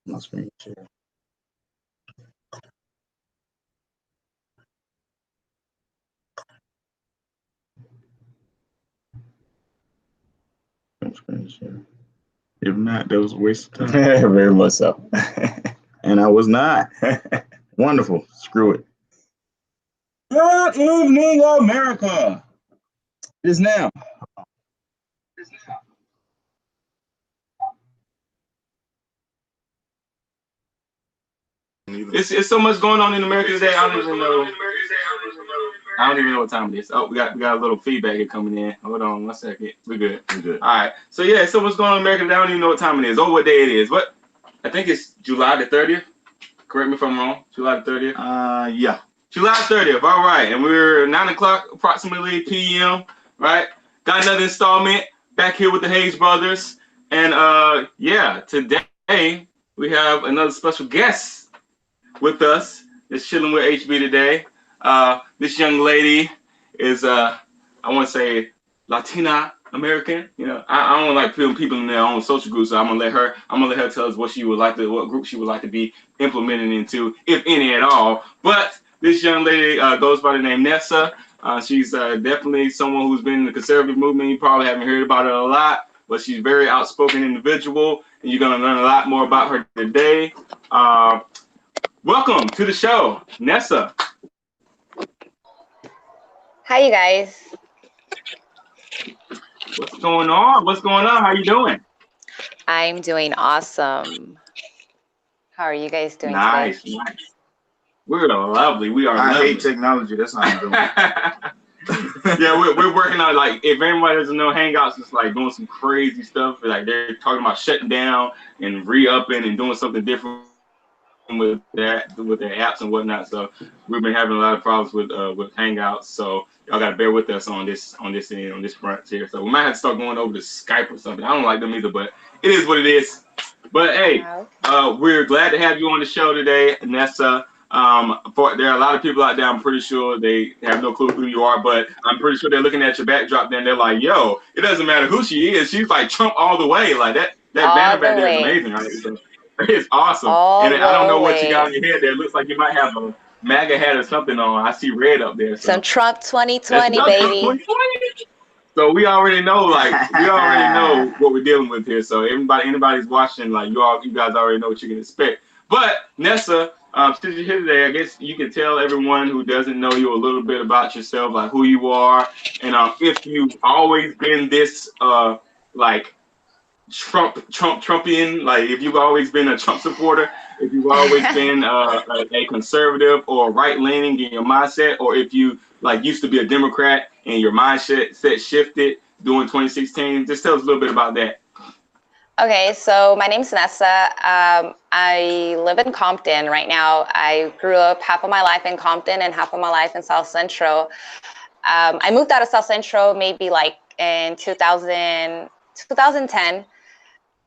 My screen share. Screen share. If not, that was a waste of time. Very much so. And I was not. Wonderful. Screw it. Good evening, America. It is now. It's so much going on in America today. I don't even know what time it is. Oh, we got a little feedback coming in. Hold on 1 second. We're good. All right. So yeah, so much going on in America today. I don't even know what time it is or what day it is. What? I think it's July the 30th. Correct me if I'm wrong. July the 30th. Yeah. July 30th. All right, and we're 9 o'clock approximately p.m. Right. Got another installment back here with the Hayes brothers, and yeah, today we have another special guest with us. That's chilling with HB today. This young lady is I want to say Latina American. You know, I don't like putting people in their own social groups, so I'm gonna let her tell us what group she would like to be implemented into, if any at all. But this young lady goes by the name Nessa. She's definitely someone who's been in the conservative movement. You probably haven't heard about her a lot, but she's a very outspoken individual, and you're gonna learn a lot more about her today. Welcome to the show, Nessa. Hi, you guys. What's going on? How you doing? I'm doing awesome. How are you guys doing today? Nice. We're lovely. We are. I lovely. hate technology. That's how I'm doing. Yeah, we're working on, like, if anybody doesn't know, Hangouts is like doing some crazy stuff. Like, they're talking about shutting down and re-upping and doing something different with their apps and whatnot. So we've been having a lot of problems with Hangouts. So y'all gotta bear with us on this front here. So we might have to start going over to Skype or something. I don't like them either, but it is what it is. But hey, we're glad to have you on the show today, Nessa. There are a lot of people out there, I'm pretty sure they have no clue who you are, but I'm pretty sure they're looking at your backdrop there and they're like, yo, it doesn't matter who she is. She's like Trump all the way. Like that banner back there is amazing, right? So, it's awesome. And I don't know what you got on your head there. It looks like you might have a MAGA hat or something on. I see red up there. So. Some Trump 2020, baby. 2020. So we already know, what we're dealing with here. So anybody's watching, like you guys already know what you can expect. But Nessa, since you're here today, I guess you can tell everyone who doesn't know you a little bit about yourself, like who you are, and if you've always been this like Trumpian, like if you've always been a Trump supporter, if you've always been a conservative or right-leaning in your mindset, or if you like used to be a Democrat and your mindset shifted during 2016. Just tell us a little bit about that. Okay, so my name's Nessa. I live in Compton right now. I grew up half of my life in Compton and half of my life in South Central. I moved out of South Central maybe like in 2010.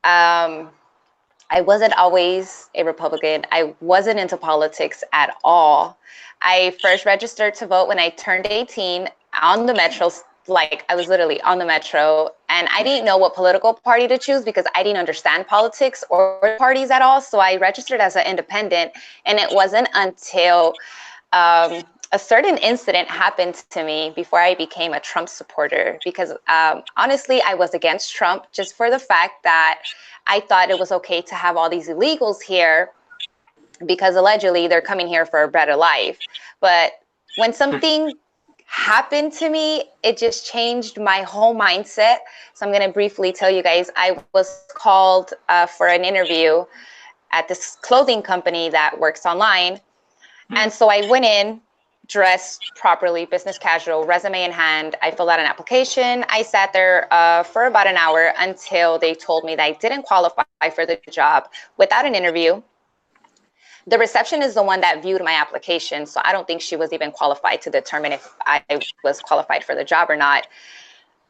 I wasn't always a Republican. I wasn't into politics at all. I first registered to vote when I turned 18 on the Metro. Like, I was literally on the Metro, and I didn't know what political party to choose because I didn't understand politics or parties at all. So I registered as an independent, and it wasn't until a certain incident happened to me before I became a Trump supporter, because honestly, I was against Trump just for the fact that I thought it was okay to have all these illegals here because allegedly they're coming here for a better life. But when something happened to me, it just changed my whole mindset. So I'm going to briefly tell you guys, I was called for an interview at this clothing company that works online. And so I went in dressed properly, business casual, resume in hand. I filled out an application. I sat there for about an hour until they told me that I didn't qualify for the job without an interview. The receptionist is the one that viewed my application, so I don't think she was even qualified to determine if I was qualified for the job or not.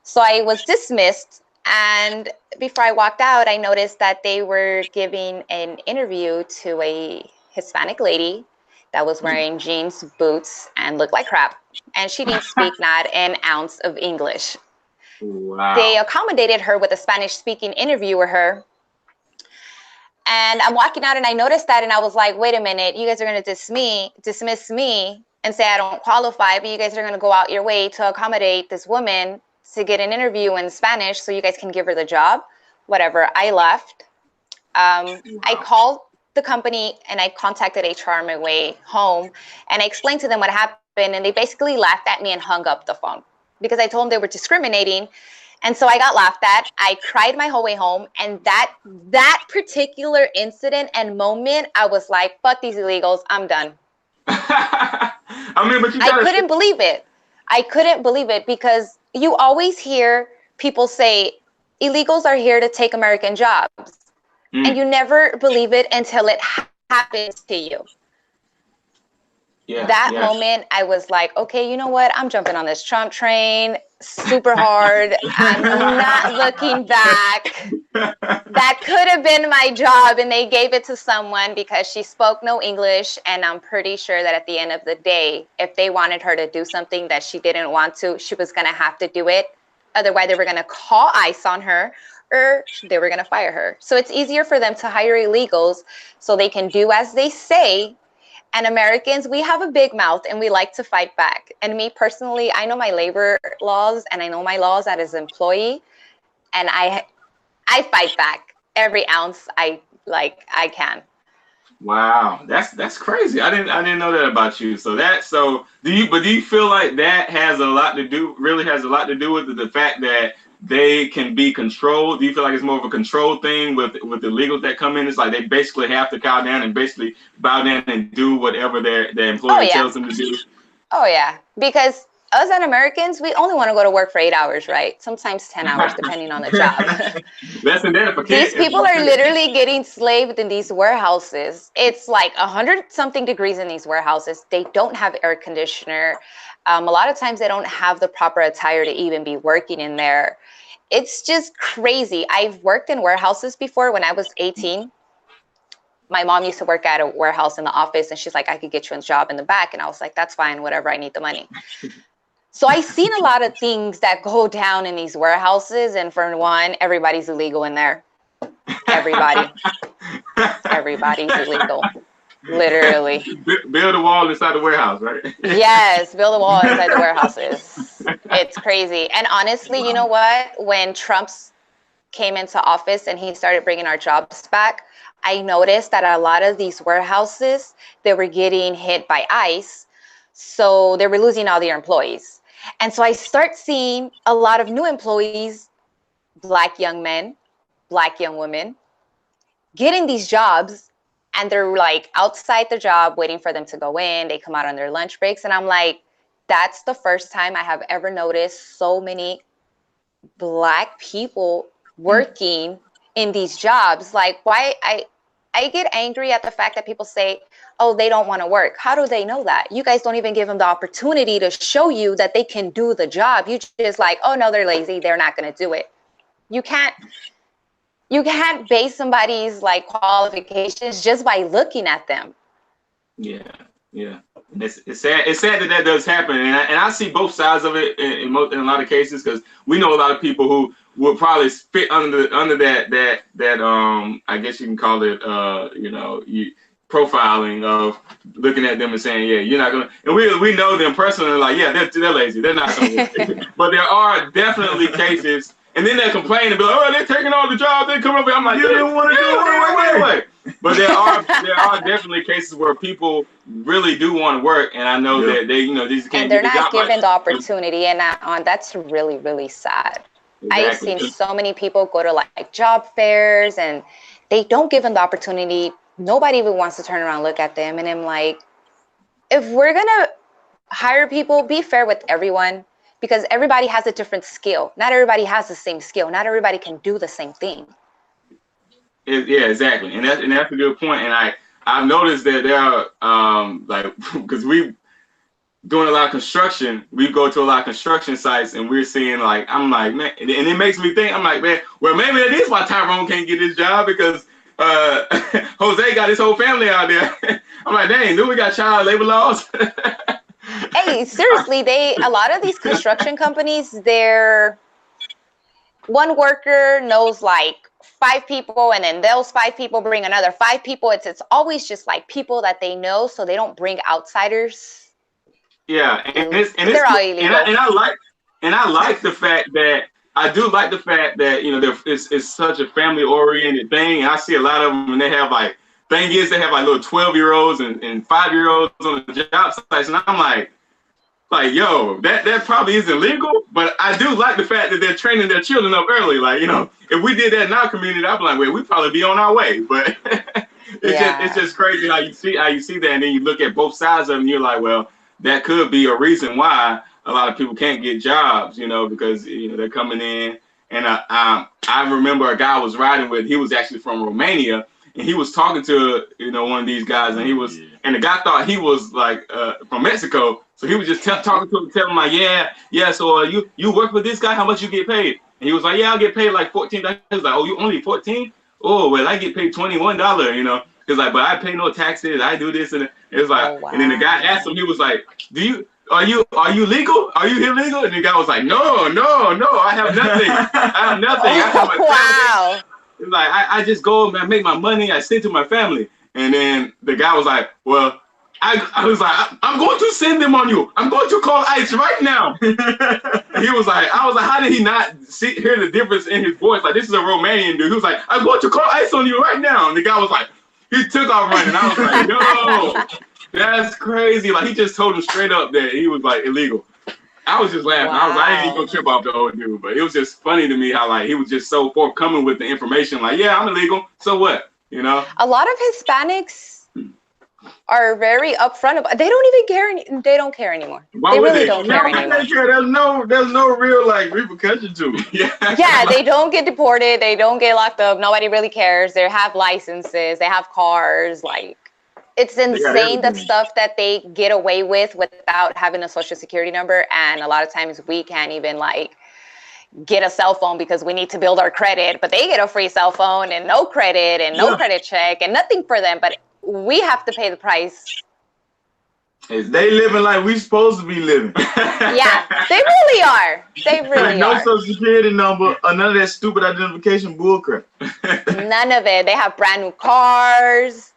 So I was dismissed, and before I walked out, I noticed that they were giving an interview to a Hispanic lady that was wearing jeans, boots, and looked like crap. And she didn't speak not an ounce of English. Wow. They accommodated her with a Spanish-speaking interview with her. And I'm walking out and I noticed that and I was like, wait a minute, you guys are going to dismiss me and say I don't qualify, but you guys are going to go out your way to accommodate this woman to get an interview in Spanish so you guys can give her the job. Whatever. I left. I called the company and I contacted HR on my way home and I explained to them what happened and they basically laughed at me and hung up the phone because I told them they were discriminating. And so I got laughed at. I cried my whole way home. And that particular incident and moment, I was like, fuck these illegals. I'm done. I mean, but I couldn't believe it. I couldn't believe it because you always hear people say illegals are here to take American jobs. And you never believe it until it happens to you. That moment, I was like, okay, you know what? I'm jumping on this Trump train super hard. I'm not looking back. That could have been my job. And they gave it to someone because she spoke no English. And I'm pretty sure that at the end of the day, if they wanted her to do something that she didn't want to, she was going to have to do it. Otherwise, they were going to call ICE on her or they were going to fire her. So it's easier for them to hire illegals so they can do as they say. And Americans, we have a big mouth and we like to fight back. And me personally, I know my labor laws and I know my laws as an employee. And I fight back every ounce I can. Wow, that's crazy. I didn't know that about you. So do you feel like that has a lot to do with the fact that they can be controlled? Do you feel like it's more of a control thing with the illegals that come in? It's like they basically have to cow down and basically bow down and do whatever their employer tells them to do? Oh, yeah. Because us as Americans, we only want to go to work for 8 hours, right? Sometimes 10 hours, depending on the job. That's identification. These people are literally getting slaved in these warehouses. It's like 100-something degrees in these warehouses. They don't have air conditioner. A lot of times they don't have the proper attire to even be working in there. It's just crazy. I've worked in warehouses before when I was 18. My mom used to work at a warehouse in the office and she's like, I could get you a job in the back. And I was like, that's fine, whatever, I need the money. So I've seen a lot of things that go down in these warehouses. And for one, everybody's illegal in there. Everybody's illegal. Literally. Build a wall inside the warehouse, right? Yes, build a wall inside the warehouses. It's crazy. And honestly, you know what? When Trump came into office and he started bringing our jobs back, I noticed that a lot of these warehouses, they were getting hit by ICE. So they were losing all their employees. And so I start seeing a lot of new employees, Black young men, Black young women, getting these jobs. And they're like outside the job waiting for them to go in. They come out on their lunch breaks. And I'm like, that's the first time I have ever noticed so many Black people working in these jobs. Like, why I get angry at the fact that people say, oh, they don't want to work. How do they know that? You guys don't even give them the opportunity to show you that they can do the job. You just like, oh, no, they're lazy. They're not going to do it. You can't base somebody's like qualifications just by looking at them. Yeah. It's sad that does happen, and I see both sides of it in a lot of cases because we know a lot of people who would probably fit under that I guess you can call it profiling of looking at them and saying, yeah, you're not gonna. And we know them personally, like, yeah, they're lazy, they're not gonna work. But there are definitely cases. And then they complain and be like, oh, they're taking all the jobs. They come up here. I'm like, you didn't want to do it. Wait. But there are definitely cases where people really do want to work. And I know that they, these can't. And they're not given the opportunity. And that's really, really sad. Exactly. I've seen so many people go to like job fairs and they don't give them the opportunity. Nobody even wants to turn around and look at them. And I'm like, if we're going to hire people, be fair with everyone. Because everybody has a different skill. Not everybody has the same skill. Not everybody can do the same thing. Yeah, exactly. And that's a good point. And I've noticed that there are because we doing a lot of construction, we go to a lot of construction sites and we're seeing like, I'm like, man, and it makes me think, I'm like, man, well, maybe that is why Tyrone can't get his job because Jose got his whole family out there. I'm like, dang, do we got child labor laws? Hey, seriously, a lot of these construction companies, they're one worker knows like 5 people, and then those 5 people bring another 5 people. It's always just like people that they know, so they don't bring outsiders. Yeah, and They're all illegal. I like the fact that it's such a family oriented thing, and I see a lot of them, and they have like they have like little 12-year-olds and 5-year-olds on the job sites, and I'm like, yo, that probably isn't legal, but I do like the fact that they're training their children up early. Like, you know, if we did that in our community, I'd be like, well, we'd probably be on our way. But it's just crazy how you see that, and then you look at both sides of it, and you're like, well, that could be a reason why a lot of people can't get jobs, you know, because they're coming in. And I remember a guy I was riding with. He was actually from Romania, and he was talking to one of these guys, and and the guy thought he was like from Mexico. So he was just talking to him, telling him like, yeah. So you work with this guy? How much you get paid? And he was like, yeah, I'll get paid like $14. He was like, oh, you only 14? Oh, well, I get paid $21. You know, he's like, but I pay no taxes. I do this, and it was like, And then the guy asked him, he was like, are you legal? Are you illegal? And the guy was like, no, I have nothing. I have nothing. I have my family. It's like I just go and I make my money. I send to my family. And then the guy was like, well. I was like, I'm going to send them on you. I'm going to call ICE right now. I was like, how did he not hear the difference in his voice? Like, this is a Romanian dude. He was like, I'm going to call ICE on you right now. And the guy was like, he took off running. I was like, no, that's crazy. Like, he just told him straight up that he was like illegal. I was just laughing. Wow. I didn't even go trip off the old dude, but it was just funny to me how like he was just so forthcoming with the information. Like, yeah, I'm illegal. So what? You know? A lot of Hispanics are very upfront about. They don't even care. They don't care anymore. They really don't care anymore. There's no real like repercussion to it. Yeah, they don't get deported. They don't get locked up. Nobody really cares. They have licenses. They have cars. Like, it's insane the stuff that they get away with without having a social security number. And a lot of times we can't even like get a cell phone because we need to build our credit. But they get a free cell phone and no credit and no credit check and nothing for them. But we have to pay the price. They living like we supposed to be living. Yeah, they really are. They really no are. social security number, none of that stupid identification bullcrap. None of it. They have brand new cars.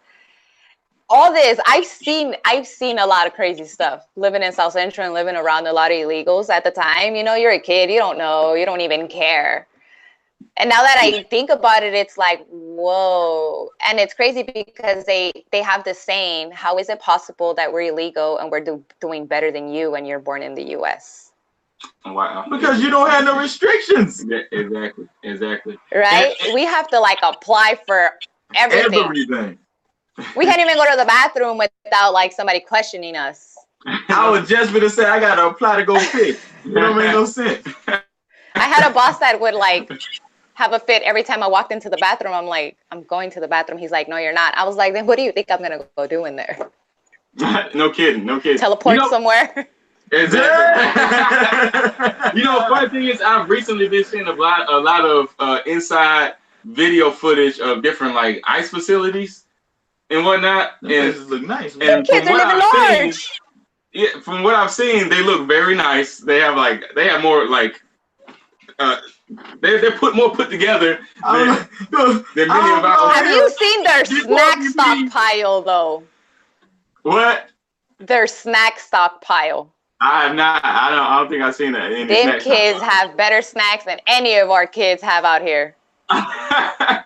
All this. I've seen a lot of crazy stuff living in South Central and living around a lot of illegals at the time. You know, you're a kid. You don't know. You don't even care. And now that I think about it, it's like, whoa. And it's crazy because they have this saying, how is it possible that we're illegal and we're doing better than you when you're born in the U.S.? Wow. Because you don't have no restrictions. Yeah, exactly. Right? We have to like apply for everything. We can't even go to the bathroom without like somebody questioning us. I was just gonna say, I gotta apply to go fit. It don't make no sense. I had a boss that would like have a fit every time I walked into the bathroom. I'm like, I'm going to the bathroom. He's like, no, you're not. I was like, then what do you think I'm going to go do in there? No kidding. Teleport somewhere? Exactly. Funny thing is, I've recently been seeing a lot of inside video footage of different like ICE facilities and whatnot. The places look nice. And kids are living large. Yeah, from what I've seen, they look very nice. They have more like they're more put together than many of our. Have you seen their snack stockpile though? What? Their snack stockpile. I have not. I don't think I've seen that. Them kids have better snacks than any of our kids have out here. I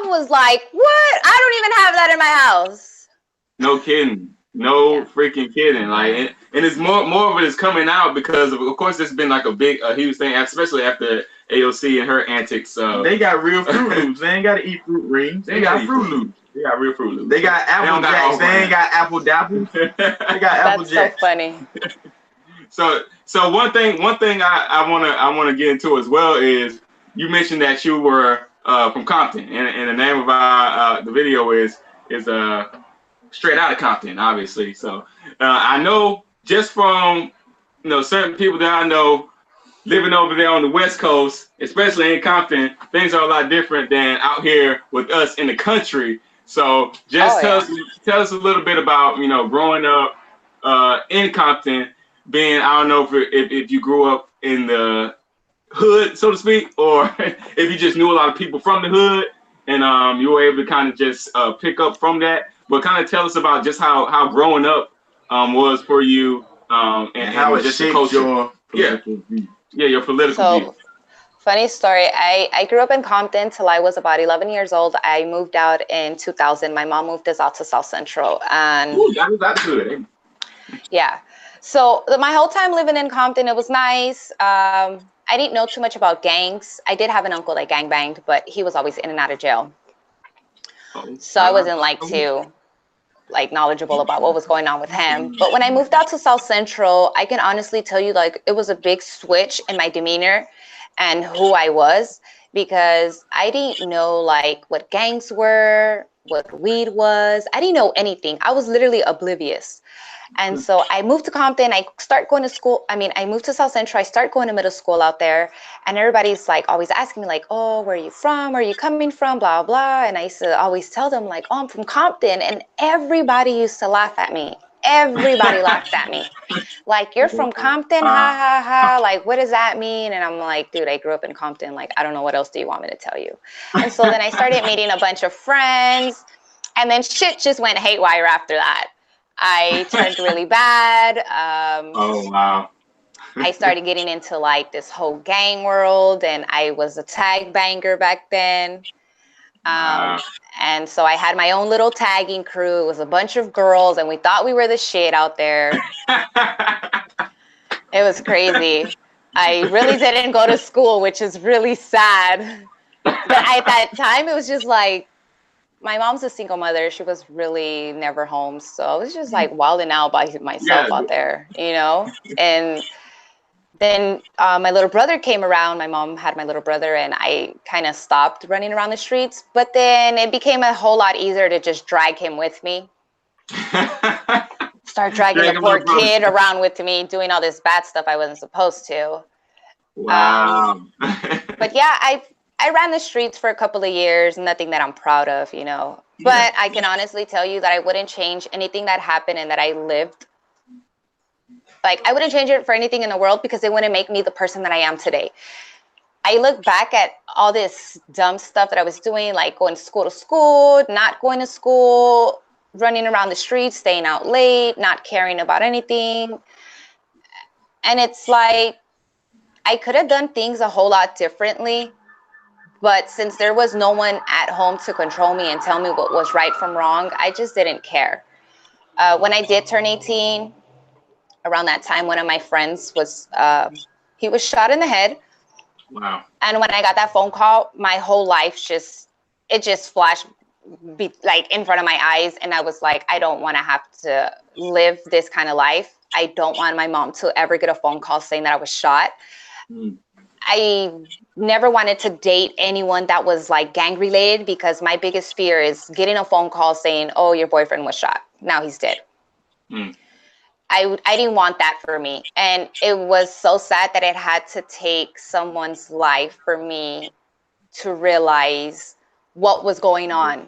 was like, what? I don't even have that in my house. No kidding. No freaking kidding. Like, and it's more of it is coming out because of course it's been like a big huge thing, especially after AOC and her antics. They got real Fruit Loops. They ain't got to eat fruit rings. They got Fruit Loops. They got real Fruit Loops. They got Apple Jacks. They ain't got Apple Dapples. They got Apple Jacks. That's so funny. So one thing I wanna get into as well is you mentioned that you were from Compton, and the name of our the video is Straight Outta Compton, obviously. So I know just from certain people that I know living over there on the West Coast, especially in Compton, things are a lot different than out here with us in the country. So just tell us a little bit about, you know, growing up in Compton, being, I don't know if you grew up in the hood, so to speak, or if you just knew a lot of people from the hood and you were able to kind of just pick up from that. But kind of tell us about just how growing up was for you and how it just shaped your political view. Yeah, your political view. Funny story. I grew up in Compton till I was about 11 years old. I moved out in 2000. My mom moved us out to South Central. And ooh, that's good. Yeah. So my whole time living in Compton, it was nice. I didn't know too much about gangs. I did have an uncle that gang banged, but he was always in and out of jail. So I wasn't too knowledgeable about what was going on with him. But when I moved out to South Central, I can honestly tell you, like, it was a big switch in my demeanor and who I was, because I didn't know like what gangs were, what weed was. I didn't know anything. I was literally oblivious. And so I moved to Compton. I moved to South Central. I start going to middle school out there. And everybody's like always asking me like, oh, where are you from? Where are you coming from? Blah, blah. And I used to always tell them like, oh, I'm from Compton. And everybody used to laugh at me. Everybody laughed at me. Like, you're from Compton? Ha, ha, ha. Like, what does that mean? And I'm like, dude, I grew up in Compton. Like, I don't know what else do you want me to tell you? And so then I started meeting a bunch of friends. And then shit just went haywire after that. I turned really bad. Oh, wow. I started getting into like this whole gang world, and I was a tag banger back then. Wow. And so I had my own little tagging crew. It was a bunch of girls, and we thought we were the shit out there. It was crazy. I really didn't go to school, which is really sad. But at that time, it was just like, my mom's a single mother. She was really never home. So I was just like wilding out by myself out there, you know? And then my little brother came around. My mom had my little brother, and I kind of stopped running around the streets. But then it became a whole lot easier to just drag him with me. Start dragging the poor kid around with me, doing all this bad stuff I wasn't supposed to. Wow. But yeah, I ran the streets for a couple of years, nothing that I'm proud of, you know. But I can honestly tell you that I wouldn't change anything that happened and that I lived. Like, I wouldn't change it for anything in the world, because it wouldn't make me the person that I am today. I look back at all this dumb stuff that I was doing, like going to school, not going to school, running around the streets, staying out late, not caring about anything. And it's like, I could have done things a whole lot differently. But since there was no one at home to control me and tell me what was right from wrong, I just didn't care. When I did turn 18, around that time, one of my friends he was shot in the head. Wow. And when I got that phone call, my whole life just flashed like in front of my eyes. And I was like, I don't want to have to live this kind of life. I don't want my mom to ever get a phone call saying that I was shot. I never wanted to date anyone that was like gang related, because my biggest fear is getting a phone call saying, oh, your boyfriend was shot. Now he's dead. I didn't want that for me. And it was so sad that it had to take someone's life for me to realize what was going on.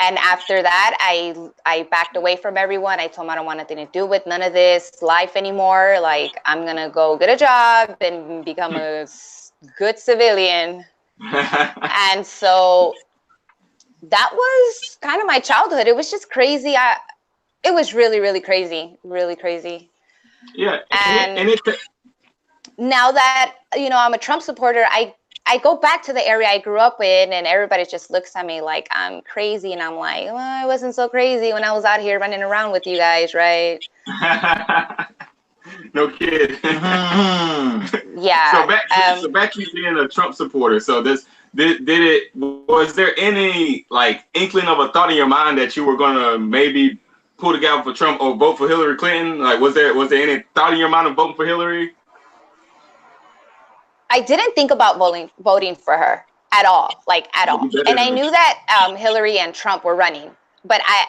And after that, I backed away from everyone. I told them I don't want nothing to do with none of this life anymore. Like, I'm going to go get a job and become a good civilian. And so that was kind of my childhood. It was just crazy. It was really, really crazy. Really crazy. Yeah. And now that, you know, I'm a Trump supporter, I go back to the area I grew up in, and everybody just looks at me like I'm crazy. And I'm like, well, I wasn't so crazy when I was out here running around with you guys, right? No kid. Yeah. So back to being a Trump supporter. So was there any like inkling of a thought in your mind that you were gonna maybe pull together for Trump or vote for Hillary Clinton? Like, was there any thought in your mind of voting for Hillary? I didn't think about voting for her at all, like at all. And I knew that Hillary and Trump were running, but I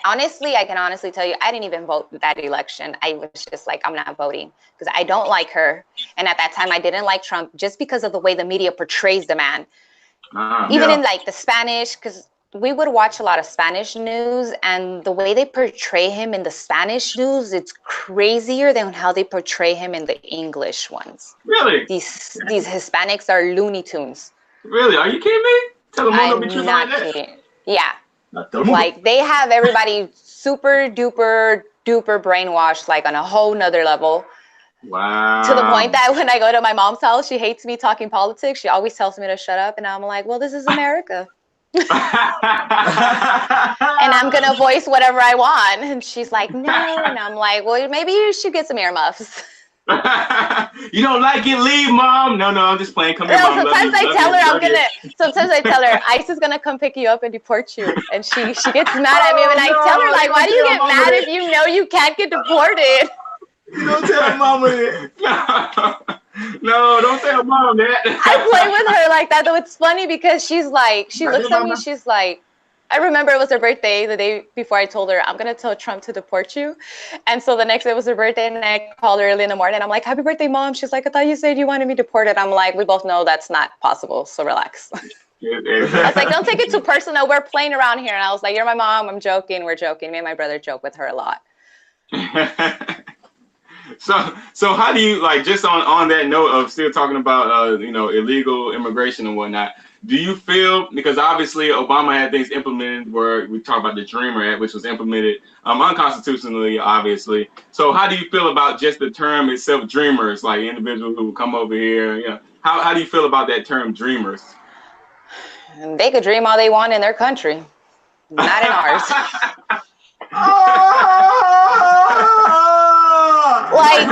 can honestly tell you, I didn't even vote that election. I was just like, I'm not voting, because I don't like her. And at that time, I didn't like Trump just because of the way the media portrays the man. Even in like the Spanish, because we would watch a lot of Spanish news, and the way they portray him in the Spanish news, it's crazier than how they portray him in the English ones. Really? These Hispanics are Looney Tunes. Really? Are you kidding me? I'm not kidding. Yeah. Like, they have everybody super duper brainwashed, like on a whole nother level. Wow. To the point that when I go to my mom's house, she hates me talking politics. She always tells me to shut up. And I'm like, well, this is America. And I'm going to voice whatever I want. And she's like, no. And I'm like, well, maybe you should get some earmuffs. You don't like it? Leave, Mom. No, I'm just playing. Come here, Mom. Sometimes I tell her ICE is gonna come pick you up and deport you, and she gets mad at me when I tell her, like, why do you get mad if you know you can't get deported? You don't tell Mama that. No, don't tell Mom that. I play with her like that, though. It's funny because she looks at me, she's like, I remember it was her birthday the day before I told her, I'm going to tell Trump to deport you. And so the next day was her birthday, and I called her early in the morning. I'm like, happy birthday, Mom. She's like, I thought you said you wanted me deported. I'm like, we both know that's not possible, so relax. I was like, don't take it too personal. We're playing around here. And I was like, you're my mom. I'm joking. We're joking. Me and my brother joke with her a lot. So how do you, like, just on that note of still talking about, illegal immigration and whatnot, do you feel, because obviously Obama had things implemented where we talk about the Dreamer Act, which was implemented unconstitutionally, obviously. So how do you feel about just the term itself, dreamers, like individuals who come over here? You know, how do you feel about that term, dreamers? They could dream all they want in their country, not in ours. Like,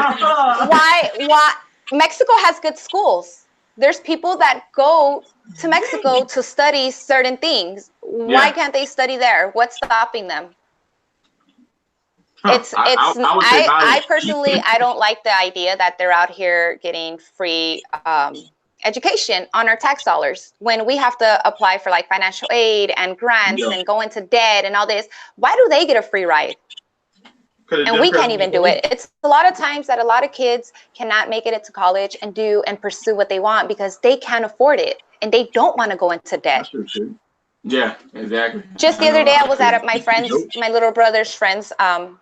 why? Mexico has good schools. There's people that go to Mexico to study certain things. Why can't they study there? What's stopping them? I personally, I don't like the idea that they're out here getting free education on our tax dollars when we have to apply for like financial aid and grants and go into debt and all this. Why do they get a free ride? And we can't even do it. It's a lot of times that a lot of kids cannot make it into college and do and pursue what they want because they can't afford it and they don't want to go into debt. Yeah, exactly. Just the other day, I was at my little brother's friend's go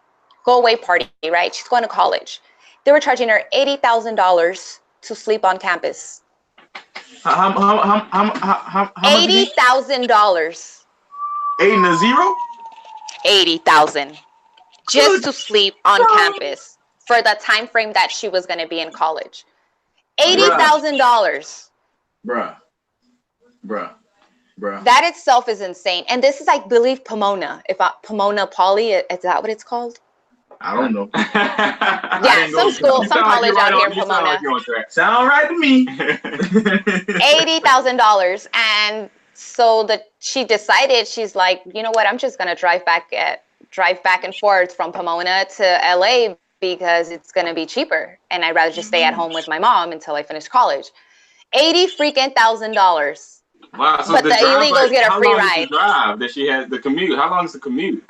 away party, right? She's going to college. They were charging her $80,000 to sleep on campus. How $80,000. 8 and a 0? 80,000 just to sleep on campus for the time frame that she was going to be in college. $80,000. Bruh. That itself is insane. And this is, I believe, Pomona. Pomona Poly, is that what it's called? I don't know. Yeah, some college out here in Pomona. Sound right to me. $80,000. And so she decided, she's like, you know what? I'm just going to drive back and forth from Pomona to LA because it's going to be cheaper. And I'd rather just stay at home with my mom until I finish college. $80,000. Wow, so but the illegals get a free ride. That she has the commute. How long is the commute?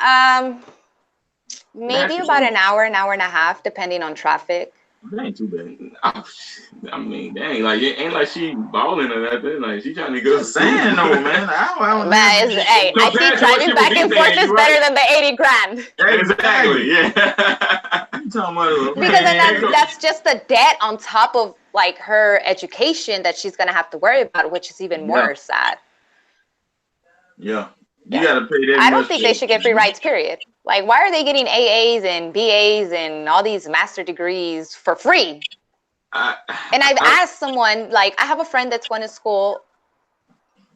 Maybe about an hour and a half, depending on traffic. That ain't too bad. I mean, dang, like it ain't like she balling or nothing. Like she trying to go. Saying no, man. Hey, I think driving back and forth is better than the $80,000. Exactly. Yeah. Because then that's just the debt on top of like her education that she's gonna have to worry about, which is even more sad. Yeah. You gotta pay that. I don't think they should get free rides, period. Like, why are they getting AAs and BAs and all these master degrees for free? And I've asked someone, like, I have a friend that's going to school,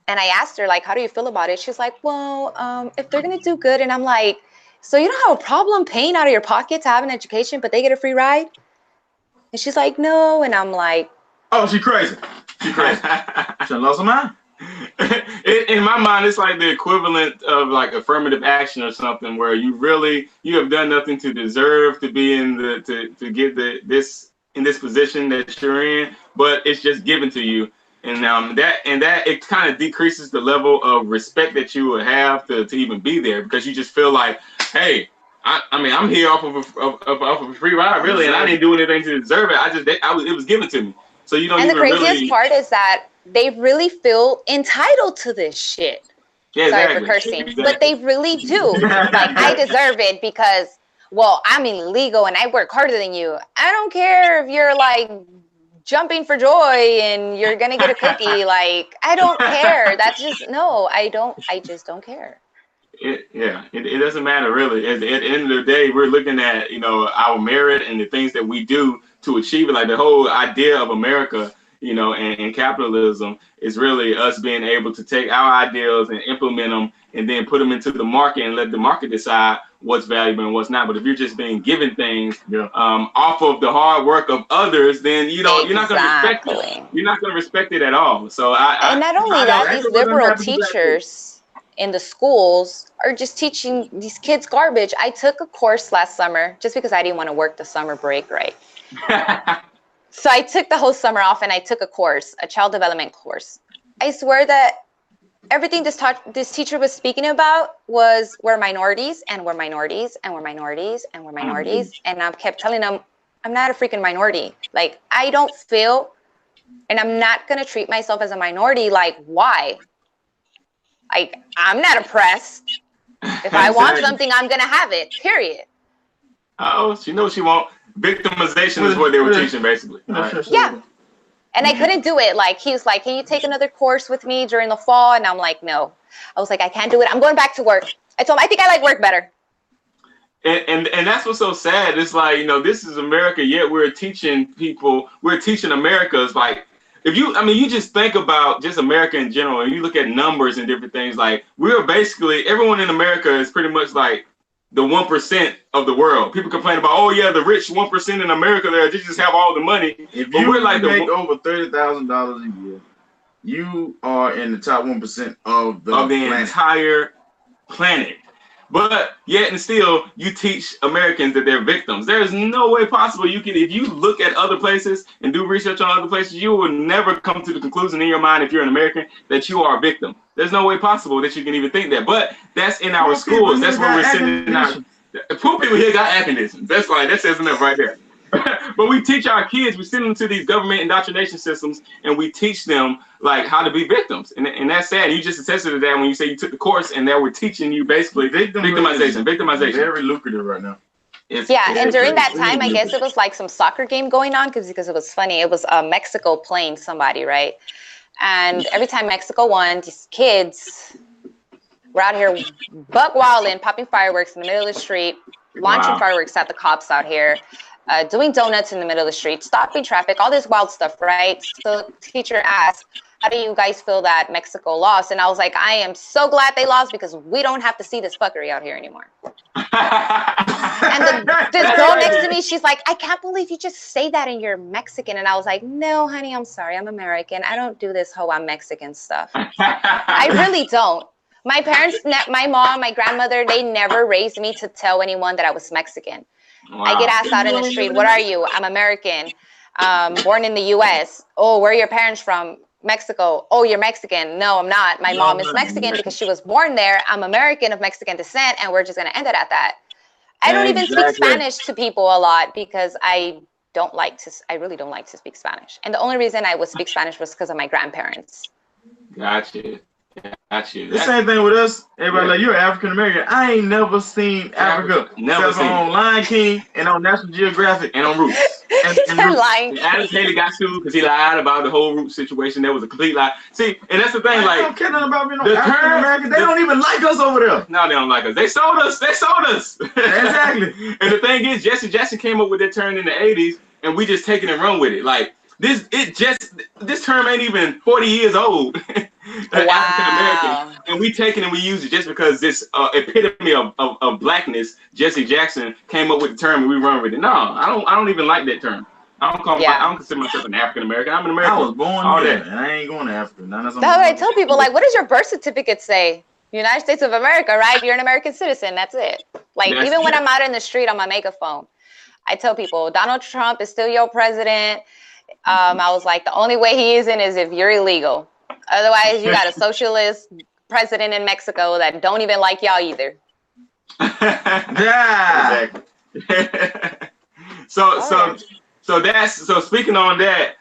and I asked her, like, how do you feel about it? She's like, well, if they're going to do good. And I'm like, so you don't have a problem paying out of your pocket to have an education, but they get a free ride? And she's like, no. And I'm like, oh, she crazy. She lost her mind. In my mind, it's like the equivalent of like affirmative action or something, where you have done nothing to deserve to be in to get this position that you're in, but it's just given to you, and that it kind of decreases the level of respect that you would have to even be there, because you just feel like, hey, I mean, I'm here off of a free ride, really, and I didn't do anything to deserve it. It was given to me, so you don't. And the craziest part is that they really feel entitled to this shit. Yeah, Sorry exactly. for cursing, Exactly. but they really do. Like, I deserve it because, well, I'm illegal and I work harder than you. I don't care if you're like jumping for joy and you're gonna get a cookie. Like, I don't care. That's just no. I just don't care. It doesn't matter really. At the end of the day, we're looking at, you know, our merit and the things that we do to achieve it. Like the whole idea of America, you know, and capitalism is really us being able to take our ideals and implement them and then put them into the market and let the market decide what's valuable and what's not. But if you're just being given things off of the hard work of others, then you're not going to respect it. You're not going to respect it at all. So and not only that, these liberal teachers in the schools are just teaching these kids garbage. I took a course last summer just because I didn't want to work the summer break, right? So I took the whole summer off and I took a course, a child development course. I swear that everything this teacher was speaking about was we're minorities and we're minorities and we're minorities and we're minorities. And I kept telling them, I'm not a freaking minority. Like, I don't feel, and I'm not going to treat myself as a minority. Like, why? Like, I'm not oppressed. If I want something, I'm going to have it, period. Oh, she knows she won't. Victimization is what they were teaching, basically. Right. Yeah. And I couldn't do it. Like, he was like, can you take another course with me during the fall? And I'm like, no. I was like, I can't do it. I'm going back to work. I told him, I think I like work better. And that's what's so sad. It's like, you know, this is America, yet we're teaching America's like, if you, I mean, you just think about just America in general, and you look at numbers and different things, like we're basically, everyone in America is pretty much like the 1% of the world. People complain about, oh yeah, the rich 1% in America, they just have all the money. If you make over $30,000 a year, you are in the top 1% of the entire planet. But yet and still, you teach Americans that they're victims. There's no way possible you can, if you look at other places and do research on other places, you will never come to the conclusion in your mind, if you're an American, that you are a victim. There's no way possible that you can even think that. But that's in our schools. That's where we're sitting in our. Poor people here got air conditioning. That's like, that says enough right there. But we teach our kids, we send them to these government indoctrination systems, and we teach them like how to be victims. And that's sad. You just attested to that when you say you took the course and that we're teaching you basically victimization. Very lucrative right now. And during that time, I guess it was like some soccer game going on because it was funny. It was Mexico playing somebody, right? And every time Mexico won, these kids were out here buck wilding, popping fireworks in the middle of the street, launching fireworks at the cops out here. Doing donuts in the middle of the street, stopping traffic, all this wild stuff, right? So the teacher asked, how do you guys feel that Mexico lost? And I was like, I am so glad they lost because we don't have to see this fuckery out here anymore. And this girl next to me, she's like, I can't believe you just say that and you're Mexican. And I was like, no, honey, I'm sorry. I'm American. I don't do this whole I'm Mexican stuff. I really don't. My parents, my mom, my grandmother, they never raised me to tell anyone that I was Mexican. Wow. I get asked out in the street, what are you? I'm American, born in the U.S. Oh, where are your parents from? Mexico. Oh, you're Mexican. No, I'm not. My mom is Mexican because she was born there. I'm American of Mexican descent, and we're just going to end it at that. I don't even speak Spanish to people a lot because I really don't like to speak Spanish. And the only reason I would speak Spanish was because of my grandparents. Gotcha. The same thing with us. Everybody like, you're African American. I ain't never seen Africa. Never seen on Lion King and on National Geographic and on Roots. And lying. Adam Haley got sued because he lied about the whole Roots situation. That was a complete lie. See, and that's the thing. Like, don't care nothing about being African American. They don't even like us over there. No, they don't like us. They sold us. Exactly. And the thing is, Jesse Jackson came up with that term in the '80s, and we just taking and run with it. Like this term ain't even 40 years old. African American, and we take it and we use it just because this epitome of blackness, Jesse Jackson, came up with the term and we run with it. No, I don't even like that term. I don't consider myself an African American. I'm an American. I was born here, and I ain't going to Africa. That's what I tell people. Like, what does your birth certificate say? United States of America, right? You're an American citizen. That's it. Like, even when I'm out in the street on my megaphone, I tell people Donald Trump is still your president. I was like, the only way he isn't is if you're illegal. Otherwise, you got a socialist president in Mexico that don't even like y'all either. Yeah. So speaking on that,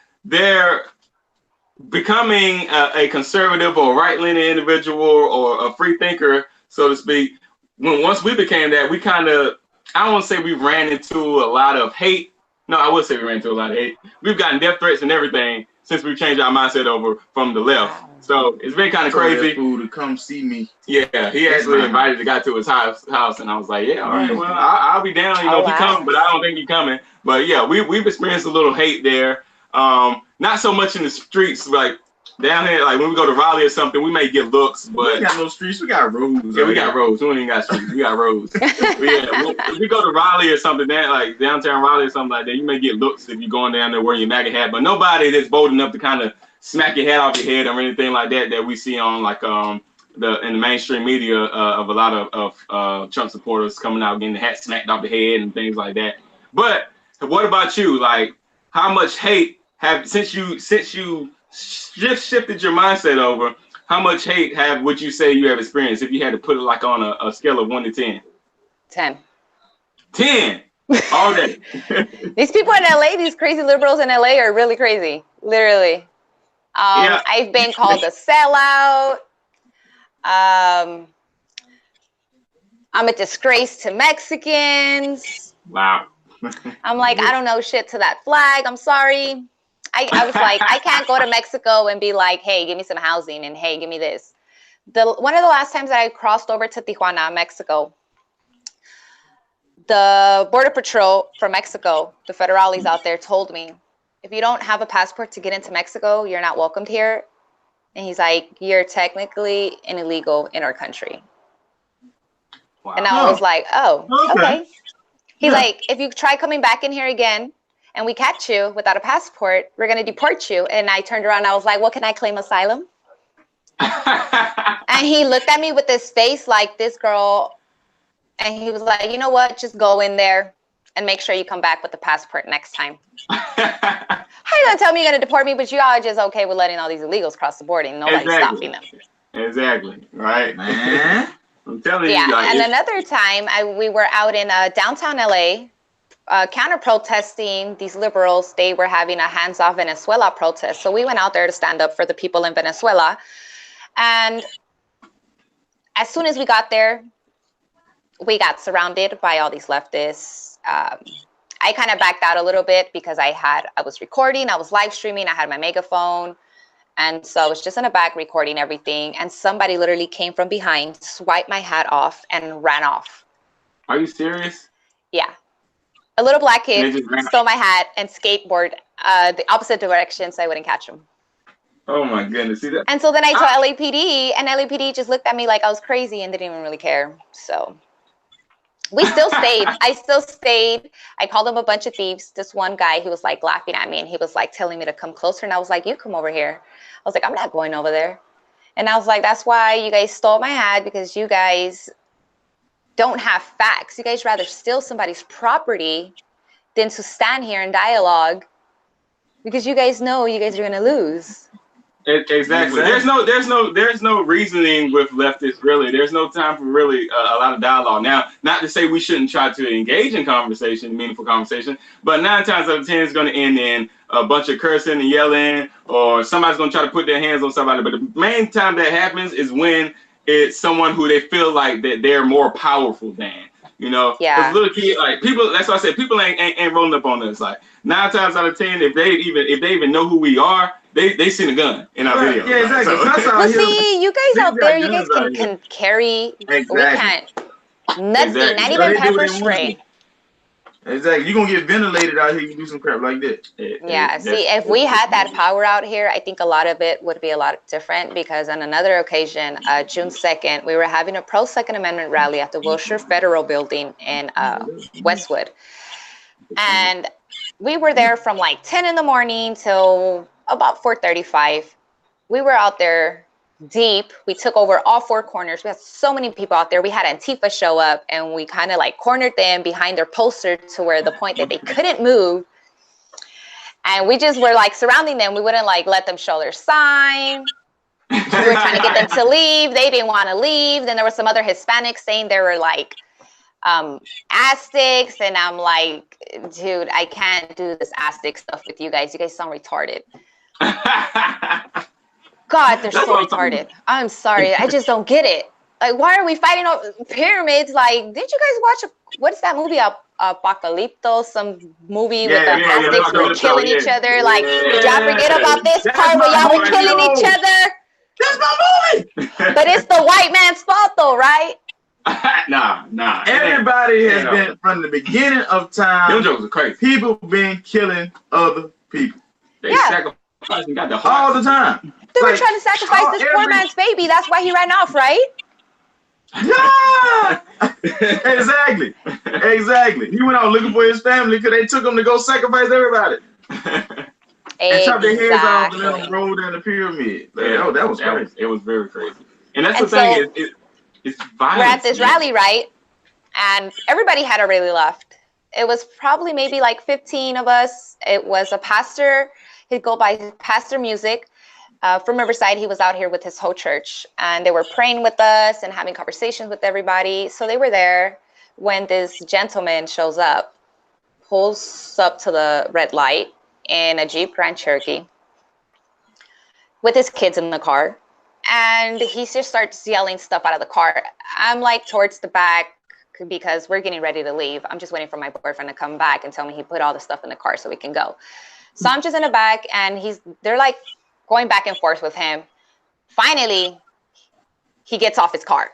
becoming a conservative or right-leaning individual or a free thinker, so to speak, once we became that, we kind of, I don't want to say we ran into a lot of hate. No, I would say we ran into a lot of hate. We've gotten death threats and everything since we changed our mindset over from the left. So it's been kind of crazy. Fool to come see me. Yeah, he actually invited the guy to his house, and I was like, yeah, all right, well, I'll be down. You know, if he coming, but I don't think he's coming. But yeah, we've experienced a little hate there. Not so much in the streets, like down here, like when we go to Raleigh or something, we may get looks, but we got no streets, we got roads. Yeah, we got roads. We don't even got streets, we got roads. Yeah, if we go to Raleigh or something, like downtown Raleigh or something like that, you may get looks if you're going down there wearing your MAGA hat, but nobody that's bold enough to kind of smack your head off your head or anything like that we see on like in the mainstream media of a lot of Trump supporters coming out getting the hat smacked off the head and things like that. But what about you? Like, how much hate since you just shifted your mindset over, how much hate would you say you have experienced if you had to put it like on a scale of 1 to 10? 10. 10 all day. These people in LA, these crazy liberals in LA are really crazy, literally. I've been called a sellout. I'm a disgrace to Mexicans. Wow. I'm like, I don't know shit to that flag. I'm sorry. I was like, I can't go to Mexico and be like, hey, give me some housing and hey, give me this. One of the last times that I crossed over to Tijuana, Mexico, the Border Patrol from Mexico, the federales out there told me, if you don't have a passport to get into Mexico, you're not welcomed here. And he's like, you're technically an illegal in our country. Wow. And I was like, oh, okay. He's like, if you try coming back in here again and we catch you without a passport, we're going to deport you. And I turned around and I was like, well, can I claim asylum? And he looked at me with this face like this girl. And he was like, you know what? Just go in there and make sure you come back with the passport next time. How you going to tell me you're going to deport me, but you all just okay with letting all these illegals cross the border and nobody's stopping them? Exactly. Right, man. I'm telling you. Yeah, and another time we were out in downtown LA counter-protesting these liberals. They were having a hands-off Venezuela protest. So we went out there to stand up for the people in Venezuela. And as soon as we got there, we got surrounded by all these leftists. I kind of backed out a little bit because I was recording, I was live streaming, I had my megaphone. And so I was just in the back recording everything. And somebody literally came from behind, swiped my hat off and ran off. Are you serious? Yeah. A little black kid stole my hat and skateboard the opposite direction so I wouldn't catch him. Oh my goodness. See that? And so then I told LAPD and LAPD just looked at me like I was crazy and didn't even really care. So we still stayed. I still stayed. I called them a bunch of thieves. This one guy, he was like laughing at me and he was like telling me to come closer. And I was like, you come over here. I was like, I'm not going over there. And I was like, that's why you guys stole my hat, because you guys don't have facts. You guys rather steal somebody's property than to stand here and dialogue, because you guys know you guys are going to lose. Exactly. There's no reasoning with leftists, really. There's no time for really a lot of dialogue. Now, not to say we shouldn't try to engage in conversation, meaningful conversation, but 9 times out of 10 it's going to end in a bunch of cursing and yelling, or somebody's going to try to put their hands on somebody. But the main time that happens is when it's someone who they feel like that they're more powerful than. You know, yeah. Little kid, like people. That's why I said people ain't rolling up on us. Like 9 times out of 10, if they even know who we are, they seen a gun in our video. Yeah, exactly. So, well, see, you guys out there, you guys can carry. Exactly. We can't. Nothing. Exactly. Not even pepper spray. Exactly. You're gonna get ventilated out here. You do some crap like that. Yeah. See, if we had that power out here, I think a lot of it would be a lot different. Because on another occasion, June 2nd, we were having a pro Second Amendment rally at the Wilshire Federal Building in Westwood, and we were there from like 10 in the morning till about 4:35. We were out there deep. We took over all 4 corners. We had so many people out there. We had Antifa show up and we kind of like cornered them behind their poster to where the point that they couldn't move. And we just were like surrounding them. We wouldn't like let them show their sign. We were trying to get them to leave. They didn't want to leave. Then there were some other Hispanics saying they were like Aztecs. And I'm like, dude, I can't do this Aztec stuff with you guys. You guys sound retarded. God, they're so retarded. I'm sorry. I just don't get it. Like, why are we fighting over pyramids? Like, did you guys watch what's that movie? Apocalypto, some movie with the Aztecs were killing each other. Like, did y'all forget about this part where y'all were killing each other? That's my movie. But it's the white man's fault, though, right? Nah. Everybody has been from the beginning of time. Them jokes are crazy. People been killing other people. They sacrificing got the heart. All the time. They were trying to sacrifice this poor man's baby. That's why he ran off, right? Yeah. Exactly. He went out looking for his family because they took him to go sacrifice everybody. And chopped their heads off and then rolled down the pyramid. Like, that was crazy. It was very crazy. And that's the thing. It's violence. We're at this rally, right? And everybody had already left. It was probably maybe like 15 of us. It was a pastor. He'd go by Pastor Music. From Riverside, he was out here with his whole church, and they were praying with us and having conversations with everybody. So they were there when this gentleman shows up, pulls up to the red light in a Jeep Grand Cherokee with his kids in the car, and he just starts yelling stuff out of the car. I'm like towards the back because we're getting ready to leave. I'm just waiting for my boyfriend to come back and tell me he put all the stuff in the car so we can go. So I'm just in the back, and they're like going back and forth with him. Finally, he gets off his car,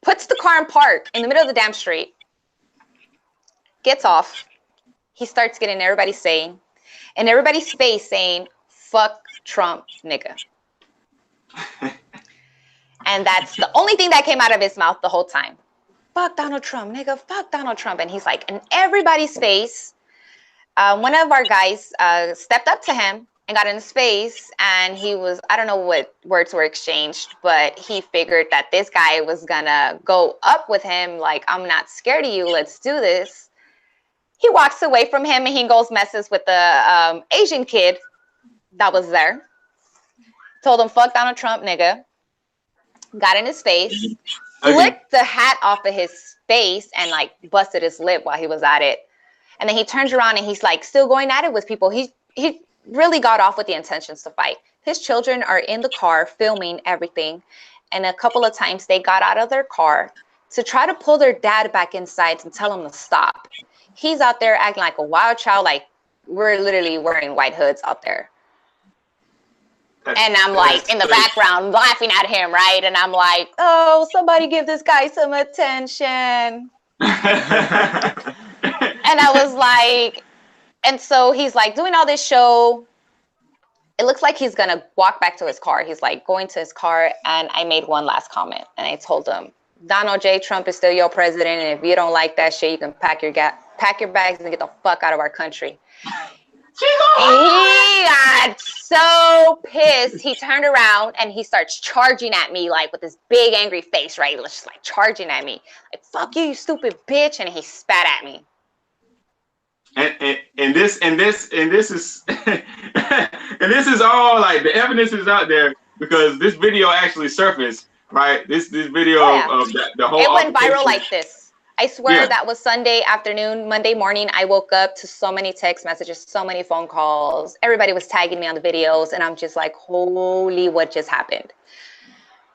puts the car in park in the middle of the damn street, gets off. He starts getting in everybody's face saying, "Fuck Trump, nigga." And that's the only thing that came out of his mouth the whole time. Fuck Donald Trump, nigga, fuck Donald Trump. And he's like, in everybody's face. One of our guys stepped up to him and got in his face, and I don't know what words were exchanged, but he figured that this guy was gonna go up with him, like, I'm not scared of you, let's do this. He walks away from him, and he goes messes with the Asian kid that was there. Told him, fuck Donald Trump, nigga. Got in his face, flicked the hat off of his face, and like busted his lip while he was at it. And then he turns around and he's like still going at it with people. He really got off with the intentions to fight. His children are in the car filming everything. And a couple of times they got out of their car to try to pull their dad back inside and tell him to stop. He's out there acting like a wild child, like we're literally wearing white hoods out there. And I'm like in the background laughing at him, right? And I'm like, oh, somebody give this guy some attention. And I was like, and so he's like doing all this show. It looks like he's gonna walk back to his car. He's like going to his car, and I made one last comment, and I told him, Donald J. Trump is still your president, and if you don't like that shit, you can pack your bags and get the fuck out of our country. He got so pissed. He turned around and he starts charging at me, like with this big angry face, right? Just like charging at me, like "fuck you, you stupid bitch!" And he spat at me. And this is and this is all like the evidence is out there because this video actually surfaced, right? This video of the whole. It went viral like this. I swear that was Sunday afternoon. Monday morning, I woke up to so many text messages, so many phone calls. Everybody was tagging me on the videos, and I'm just like, holy, what just happened?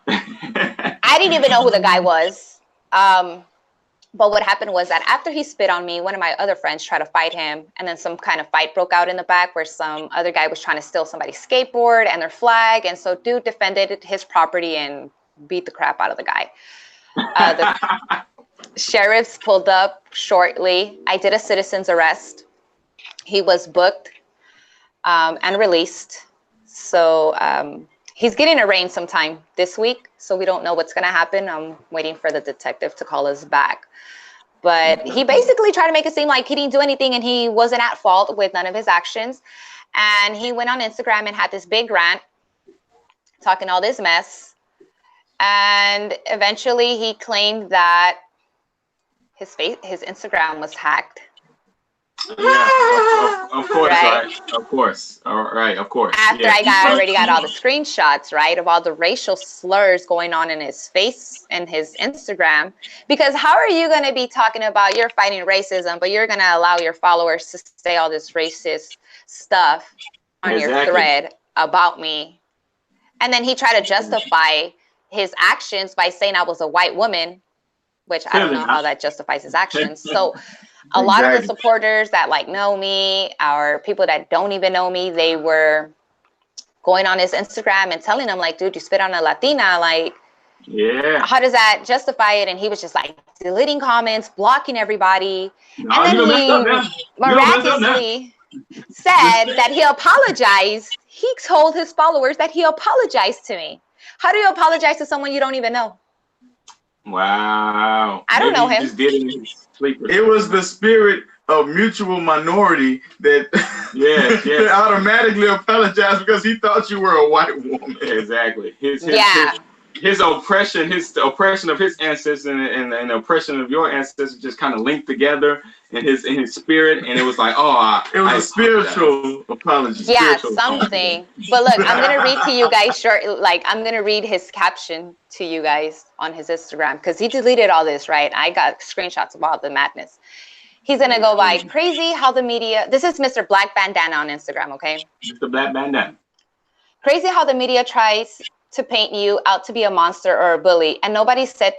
I didn't even know who the guy was. But what happened was that after he spit on me, one of my other friends tried to fight him, and then some kind of fight broke out in the back where some other guy was trying to steal somebody's skateboard and their flag, and so dude defended his property and beat the crap out of the guy. The sheriffs pulled up shortly. I did a citizen's arrest. He was booked and released. So he's getting arraigned sometime this week, so we don't know what's going to happen. I'm waiting for the detective to call us back. But he basically tried to make it seem like he didn't do anything and he wasn't at fault with none of his actions. And he went on Instagram and had this big rant talking all this mess. And eventually he claimed that his Instagram was hacked. Yeah, of course, right? Of course. All right, of course. After I already got all the screenshots, right, of all the racial slurs going on in his face and his Instagram. Because how are you going to be talking about you're fighting racism, but you're going to allow your followers to say all this racist stuff your thread about me. And then he tried to justify his actions by saying I was a white woman, which I don't know how that justifies his actions. So a lot of the supporters that like know me or people that don't even know me, they were going on his Instagram and telling him like, dude, you spit on a Latina. Like, how does that justify it? And he was just like deleting comments, blocking everybody. And then he miraculously said that he apologized. He told his followers that he apologized to me. How do you apologize to someone you don't even know? Wow. I don't know him. Just did it in his sleep. It was the spirit of mutual minority that, that automatically apologized because he thought you were a white woman. Exactly. His oppression, of his ancestors and the oppression of your ancestors just kind of linked together in his spirit, and it was like, it was a spiritual apology. Yeah, something. But look, I'm gonna read to you guys I'm gonna read his caption to you guys on his Instagram because he deleted all this, right? I got screenshots of all the madness. He's gonna go by crazy how the media. This is Mr. Black Bandana on Instagram, okay? Mr. Black Bandana. Crazy how the media tries to paint you out to be a monster or a bully, and nobody said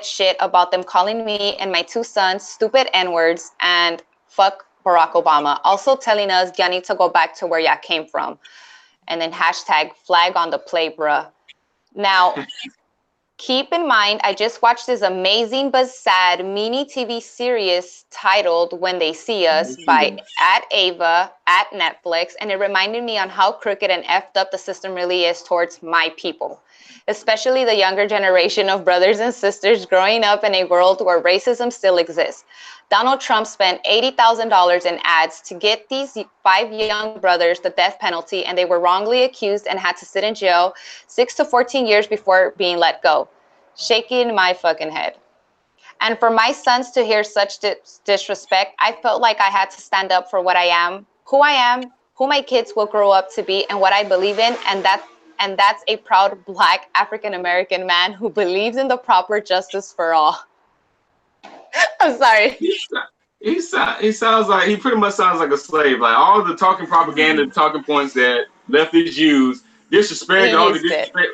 shit about them calling me and my two sons stupid N-words and fuck Barack Obama. Also telling us y'all need to go back to where y'all came from. And then hashtag flag on the play, bruh. Now, keep in mind, I just watched this amazing but sad mini TV series titled When They See Us by @Ava at Netflix, and it reminded me on how crooked and effed up the system really is towards my people, especially the younger generation of brothers and sisters growing up in a world where racism still exists. Donald Trump spent $80,000 in ads to get these 5 young brothers the death penalty, and they were wrongly accused and had to sit in jail 6 to 14 years before being let go. Shaking my fucking head. And for my sons to hear such disrespect, I felt like I had to stand up for what I am, who my kids will grow up to be, and what I believe in, and that's a proud Black African-American man who believes in the proper justice for all. I'm sorry. He pretty much sounds like a slave. Like all the talking propaganda, talking points that leftists use, disrespect, all the disrespect.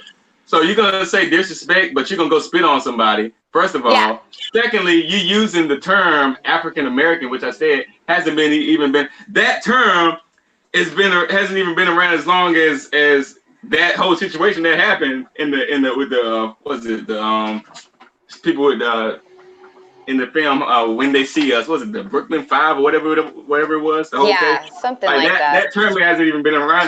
So you're going to say disrespect, but you're going to go spit on somebody, first of all. Yeah. Secondly, you using the term African-American, which I said hasn't even been, that term hasn't even been around as long as that whole situation that happened people with in the film When They See Us. Was it the Brooklyn 5 or whatever it was? The whole case? Something like that. That term hasn't even been around.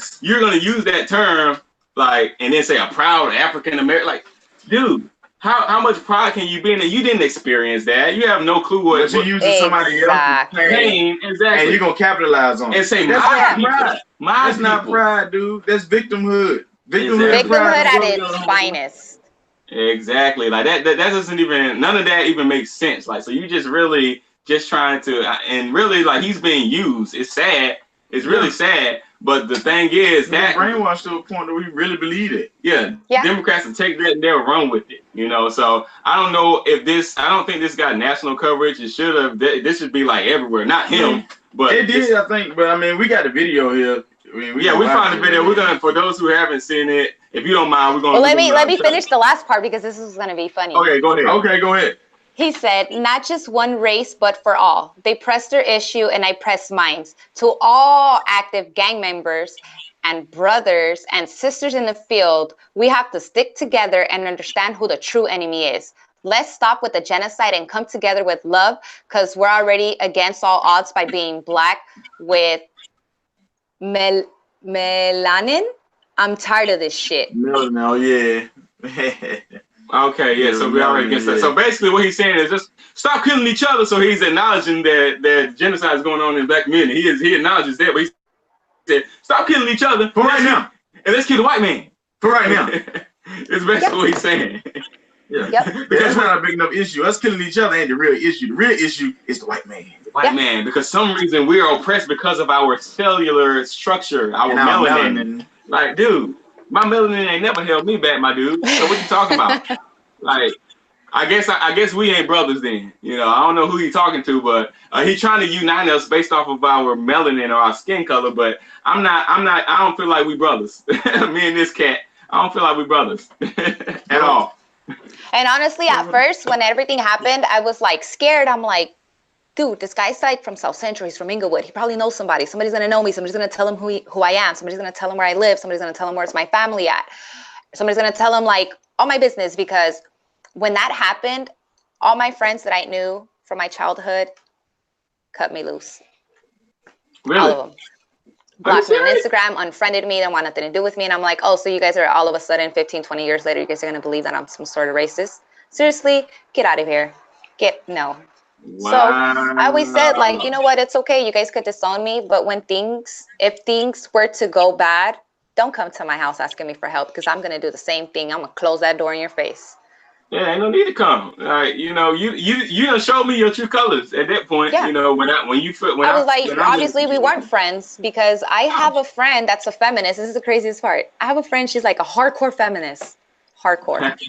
So you're going to use that term and then say a proud African American. Like, dude, how much pride can you be in it? You didn't experience that. You have no clue what you're using somebody else's pain. Exactly. And you're gonna capitalize on it. And say that's not pride. That's not pride, dude. That's victimhood. Victimhood at its finest. Exactly. Like that doesn't even, none of that even makes sense. Like, so you just really just trying to, and really like he's being used. It's sad. It's really sad. But the thing is that brainwashed to a point that we really believe it. Yeah. Democrats will take that and they'll run with it. So I don't know I don't think this got national coverage. It should have. This should be like everywhere. Not him, but it did. I think. But I mean, we got the video here. We found the video. We're gonna, for those who haven't seen it, if you don't mind, we're gonna. Well, let me finish the last part because this is gonna be funny. Okay, go ahead. Okay, go ahead. He said, not just one race, but for all. They pressed their issue and I pressed mine. To all active gang members and brothers and sisters in the field, we have to stick together and understand who the true enemy is. Let's stop with the genocide and come together with love, because we're already against all odds by being Black with melanin. I'm tired of this shit. Melanin, yeah. Okay, yeah, so we already get that. So basically what he's saying is just stop killing each other. So he's acknowledging that genocide is going on in the Black community. He acknowledges that, but he said, stop killing each other for right now. And let's kill the white man. For right now. It's basically what he's saying. Yeah. Yep. Because that's not a big enough issue. Us killing each other ain't the real issue. The real issue is the white man. The white man, because some reason we are oppressed because of our cellular structure, our melanin. Like, dude, my melanin ain't never held me back, my dude. So what you talking about? Like, I guess we ain't brothers then. You know, I don't know who he's talking to, but he's trying to unite us based off of our melanin or our skin color. But I don't feel like we brothers. Me and this cat, I don't feel like we brothers at all. And honestly, at first, when everything happened, I was like scared. I'm like, dude, this guy's like from South Central. He's from Inglewood. He probably knows somebody. Somebody's gonna know me. Somebody's gonna tell him who I am. Somebody's gonna tell him where I live. Somebody's gonna tell him where's my family at. Somebody's gonna tell him like all my business, because when that happened, all my friends that I knew from my childhood cut me loose. Really? All of them. Blocked me on Instagram, unfriended me, didn't want nothing to do with me. And I'm like, oh, so you guys are all of a sudden 15, 20 years later, you guys are going to believe that I'm some sort of racist? Seriously? Get out of here. No. Wow. So I always said, like, you know what? It's okay. You guys could disown me. But if things were to go bad, don't come to my house asking me for help, because I'm going to do the same thing. I'm going to close that door in your face. Yeah, ain't no need to come. You know, you done showed me your true colors at that point. Yeah. You know, when I was like, obviously we weren't friends, because I have a friend that's a feminist. This is the craziest part. I have a friend, she's like a hardcore feminist. Hardcore.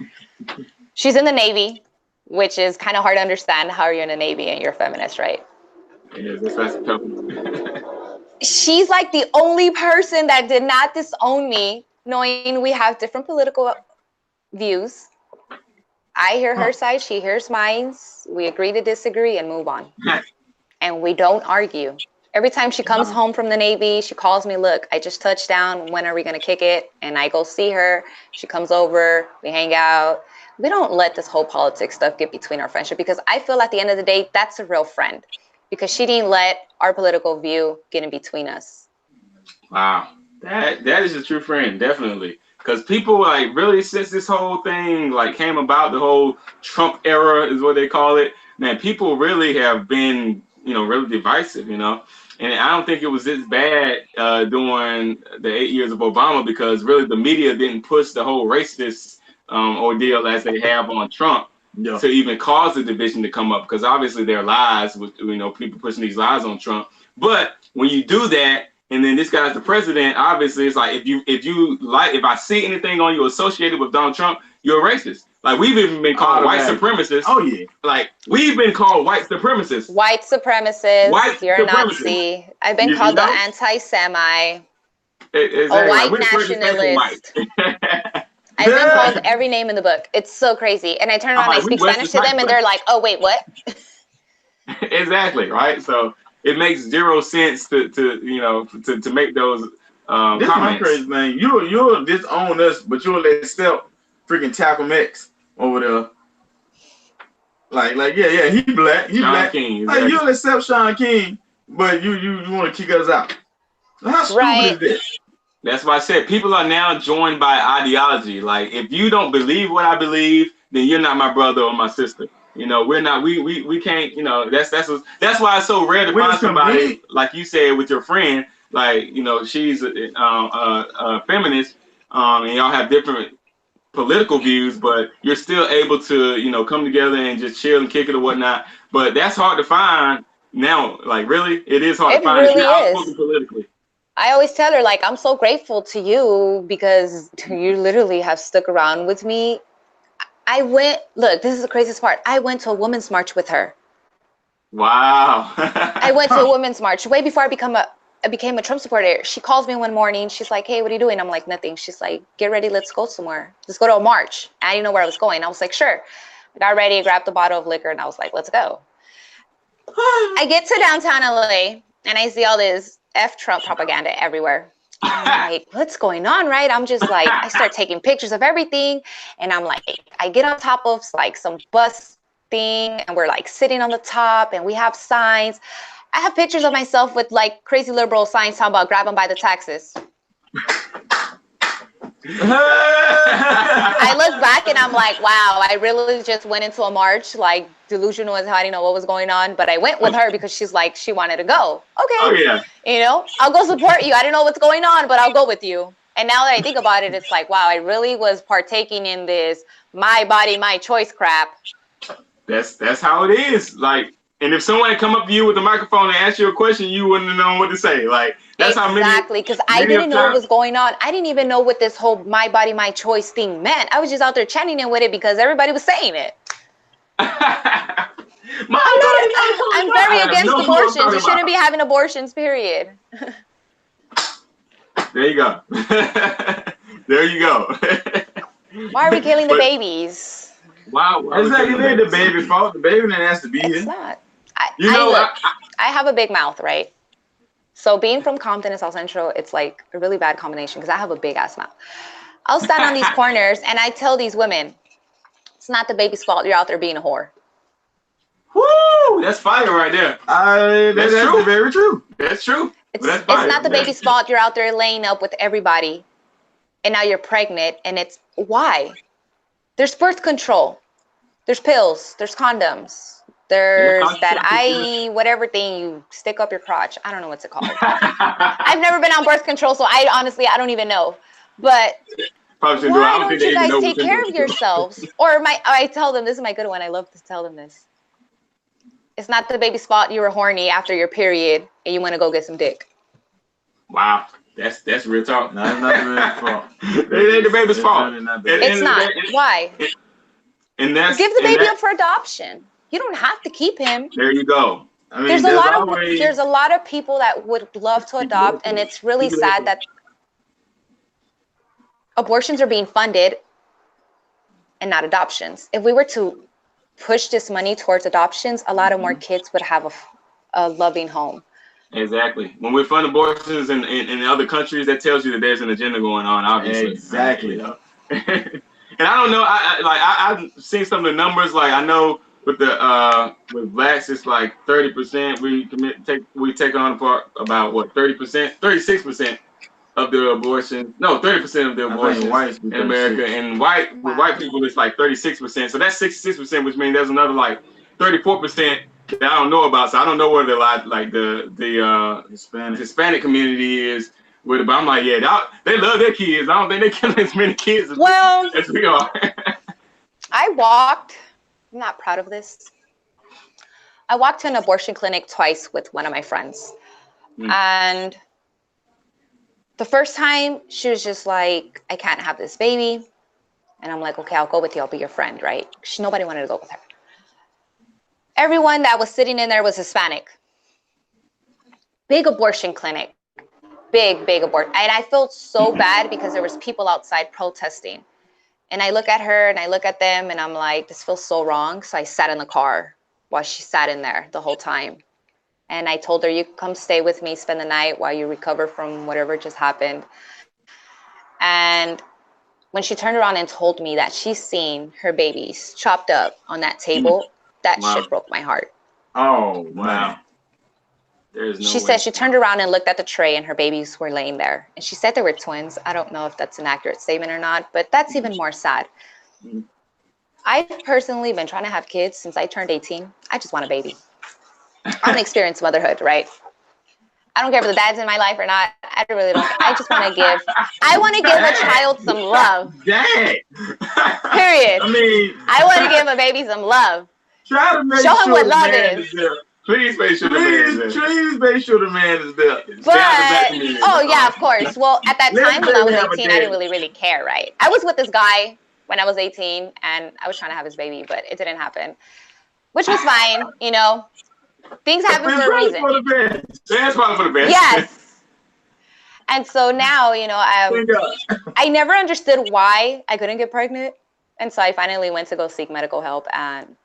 She's in the Navy, which is kind of hard to understand. How are you in the Navy and you're a feminist, right? Yeah, that's a tough one. She's like the only person that did not disown me, knowing we have different political views. I hear her side, she hears mine. We agree to disagree and move on. And we don't argue. Every time she comes home from the Navy, she calls me, look, I just touched down. When are we going to kick it? And I go see her. She comes over. We hang out. We don't let this whole politics stuff get between our friendship, because I feel at the end of the day, that's a real friend, because she didn't let our political view get in between us. Wow. That is a true friend, definitely. Because people, like, really, since this whole thing, like, came about, the whole Trump era is what they call it, man, people really have been, you know, really divisive, you know. And I don't think it was this bad during the 8 years of Obama, because really the media didn't push the whole racist ordeal as they have on Trump to even cause the division to come up, because obviously there are lies with, you know, people pushing these lies on Trump. But when you do that, and then this guy's the president, obviously it's like, if I see anything on you associated with Donald Trump, you're a racist. Like, we've even been called white supremacists. Oh yeah. Like, we've been called white supremacists. White supremacist. You're a Nazi. I've been called the anti-Semite. A white nationalist. I've been called every name in the book. It's so crazy. And I turn around and I speak Spanish to them and they're like, oh wait, what? Exactly, right? So it makes zero sense to make those comments. This is crazy, man. You'll disown us, but you'll accept freaking Tackle X over there. Like, yeah, he black. He Sean black. King, exactly. Like, you'll accept Sean King, but you want to kick us out. How stupid is this? That's why I said people are now joined by ideology. Like, if you don't believe what I believe, then you're not my brother or my sister. You know, we're not. We can't. You know, that's why it's so rare to find somebody like you said with your friend. Like, you know, she's a feminist, and y'all have different political views, but you're still able to, you know, come together and just chill and kick it or whatnot. But that's hard to find now. Like, really, it is hard to find. It really is. Politically. I always tell her, like, I'm so grateful to you because you literally have stuck around with me. Look, this is the craziest part. I went to a women's march with her. Wow. I went to a women's march way before I became a Trump supporter. She calls me one morning. She's like, hey, what are you doing? I'm like, nothing. She's like, get ready. Let's go somewhere. Let's go to a march. I didn't know where I was going. I was like, sure. I got ready, grabbed a bottle of liquor, and I was like, let's go. I get to downtown LA, and I see all this F Trump propaganda everywhere. I'm like, what's going on, right? I'm just like, I start taking pictures of everything, and I'm like, I get on top of like some bus thing, and we're like sitting on the top, and we have signs. I have pictures of myself with like crazy liberal signs talking about grab them by the taxes. I look back and I'm like, wow, I really just went into a march, like delusional as how I didn't know what was going on. But I went with her because she's like, she wanted to go. Okay. Oh, yeah. You know, I'll go support you. I don't know what's going on, but I'll go with you. And now that I think about it, it's like, wow, I really was partaking in this my body, my choice crap. That's how it is. Like, and if someone had come up to you with a microphone and asked you a question, you wouldn't have known what to say. Like, that's how many. Exactly, because I didn't know what was going on. I didn't even know what this whole my body, my choice thing meant. I was just out there chanting it with it because everybody was saying it. I'm very against abortions. You shouldn't be having abortions, period. There you go. There you go. Why are we killing the babies? Wow. Exactly. It ain't the baby's fault. The baby didn't ask to be here. It's not. I have a big mouth, right? So being from Compton and South Central, it's like a really bad combination because I have a big ass mouth. I'll stand on these corners and I tell these women, it's not the baby's fault. You're out there being a whore. Woo! That's fire right there. That's true. Very true. That's true. It's not the baby's fault. You're out there laying up with everybody, and now you're pregnant. And it's why? There's birth control. There's pills. There's condoms. There's that whatever thing you stick up your crotch. I don't know what's it called. I've never been on birth control, so I don't even know. But why don't you guys take care of yourselves? Or I tell them, this is my good one. I love to tell them this. It's not the baby's fault you were horny after your period and you want to go get some dick. Wow. That's real talk. No, it's not the baby's fault. It ain't the baby's fault. It's not. Why? And that's give the baby up for adoption. You don't have to keep him. There you go. I mean, there's a lot of people that would love to adopt, and it's really sad that abortions are being funded and not adoptions. If we were to push this money towards adoptions, a lot of more kids would have a loving home. Exactly. When we fund abortions in other countries, that tells you that there's an agenda going on, obviously. Exactly. And I don't know, I've seen some of the numbers, like I know with blacks, it's like 30%. We take on for about what, 30%, 36% of the abortion. No, 30% of the abortions in America, and with white people it's like 36%. So that's 66%, which means there's another like 34% that I don't know about. So I don't know where the Hispanic community is with it. But I'm like, yeah, they love their kids. I don't think they're killing as many kids as we are. I'm not proud of this. I walked to an abortion clinic twice with one of my friends. And the first time she was just like, I can't have this baby. And I'm like, okay, I'll go with you. I'll be your friend, right? Nobody wanted to go with her. Everyone that was sitting in there was Hispanic. Big abortion clinic. Big abortion. And I felt so bad because there was people outside protesting. And I look at her and I look at them and I'm like, this feels so wrong. So I sat in the car while she sat in there the whole time. And I told her, you come stay with me, spend the night while you recover from whatever just happened. And when she turned around and told me that she's seen her babies chopped up on that table, that shit broke my heart. Oh, wow. She said she turned around and looked at the tray and her babies were laying there. And she said they were twins. I don't know if that's an accurate statement or not, but that's even more sad. I've personally been trying to have kids since I turned 18. I just want a baby. I want to experience motherhood, right? I don't care if the dad's in my life or not. I really don't. I just want to give. I want to give a child some love. Dang. Period. I want to give a baby some love. Try to make show him what love is. Please make sure the man is there. Please make sure the man is there. But, yeah, of course. Well, at that time when I was 18, I didn't really care, right? I was with this guy when I was 18, and I was trying to have his baby, but it didn't happen, which was fine, you know. Things happen for a reason. That's probably for the best. Yes. And so now, you know, I never understood why I couldn't get pregnant. And so I finally went to go seek medical help, and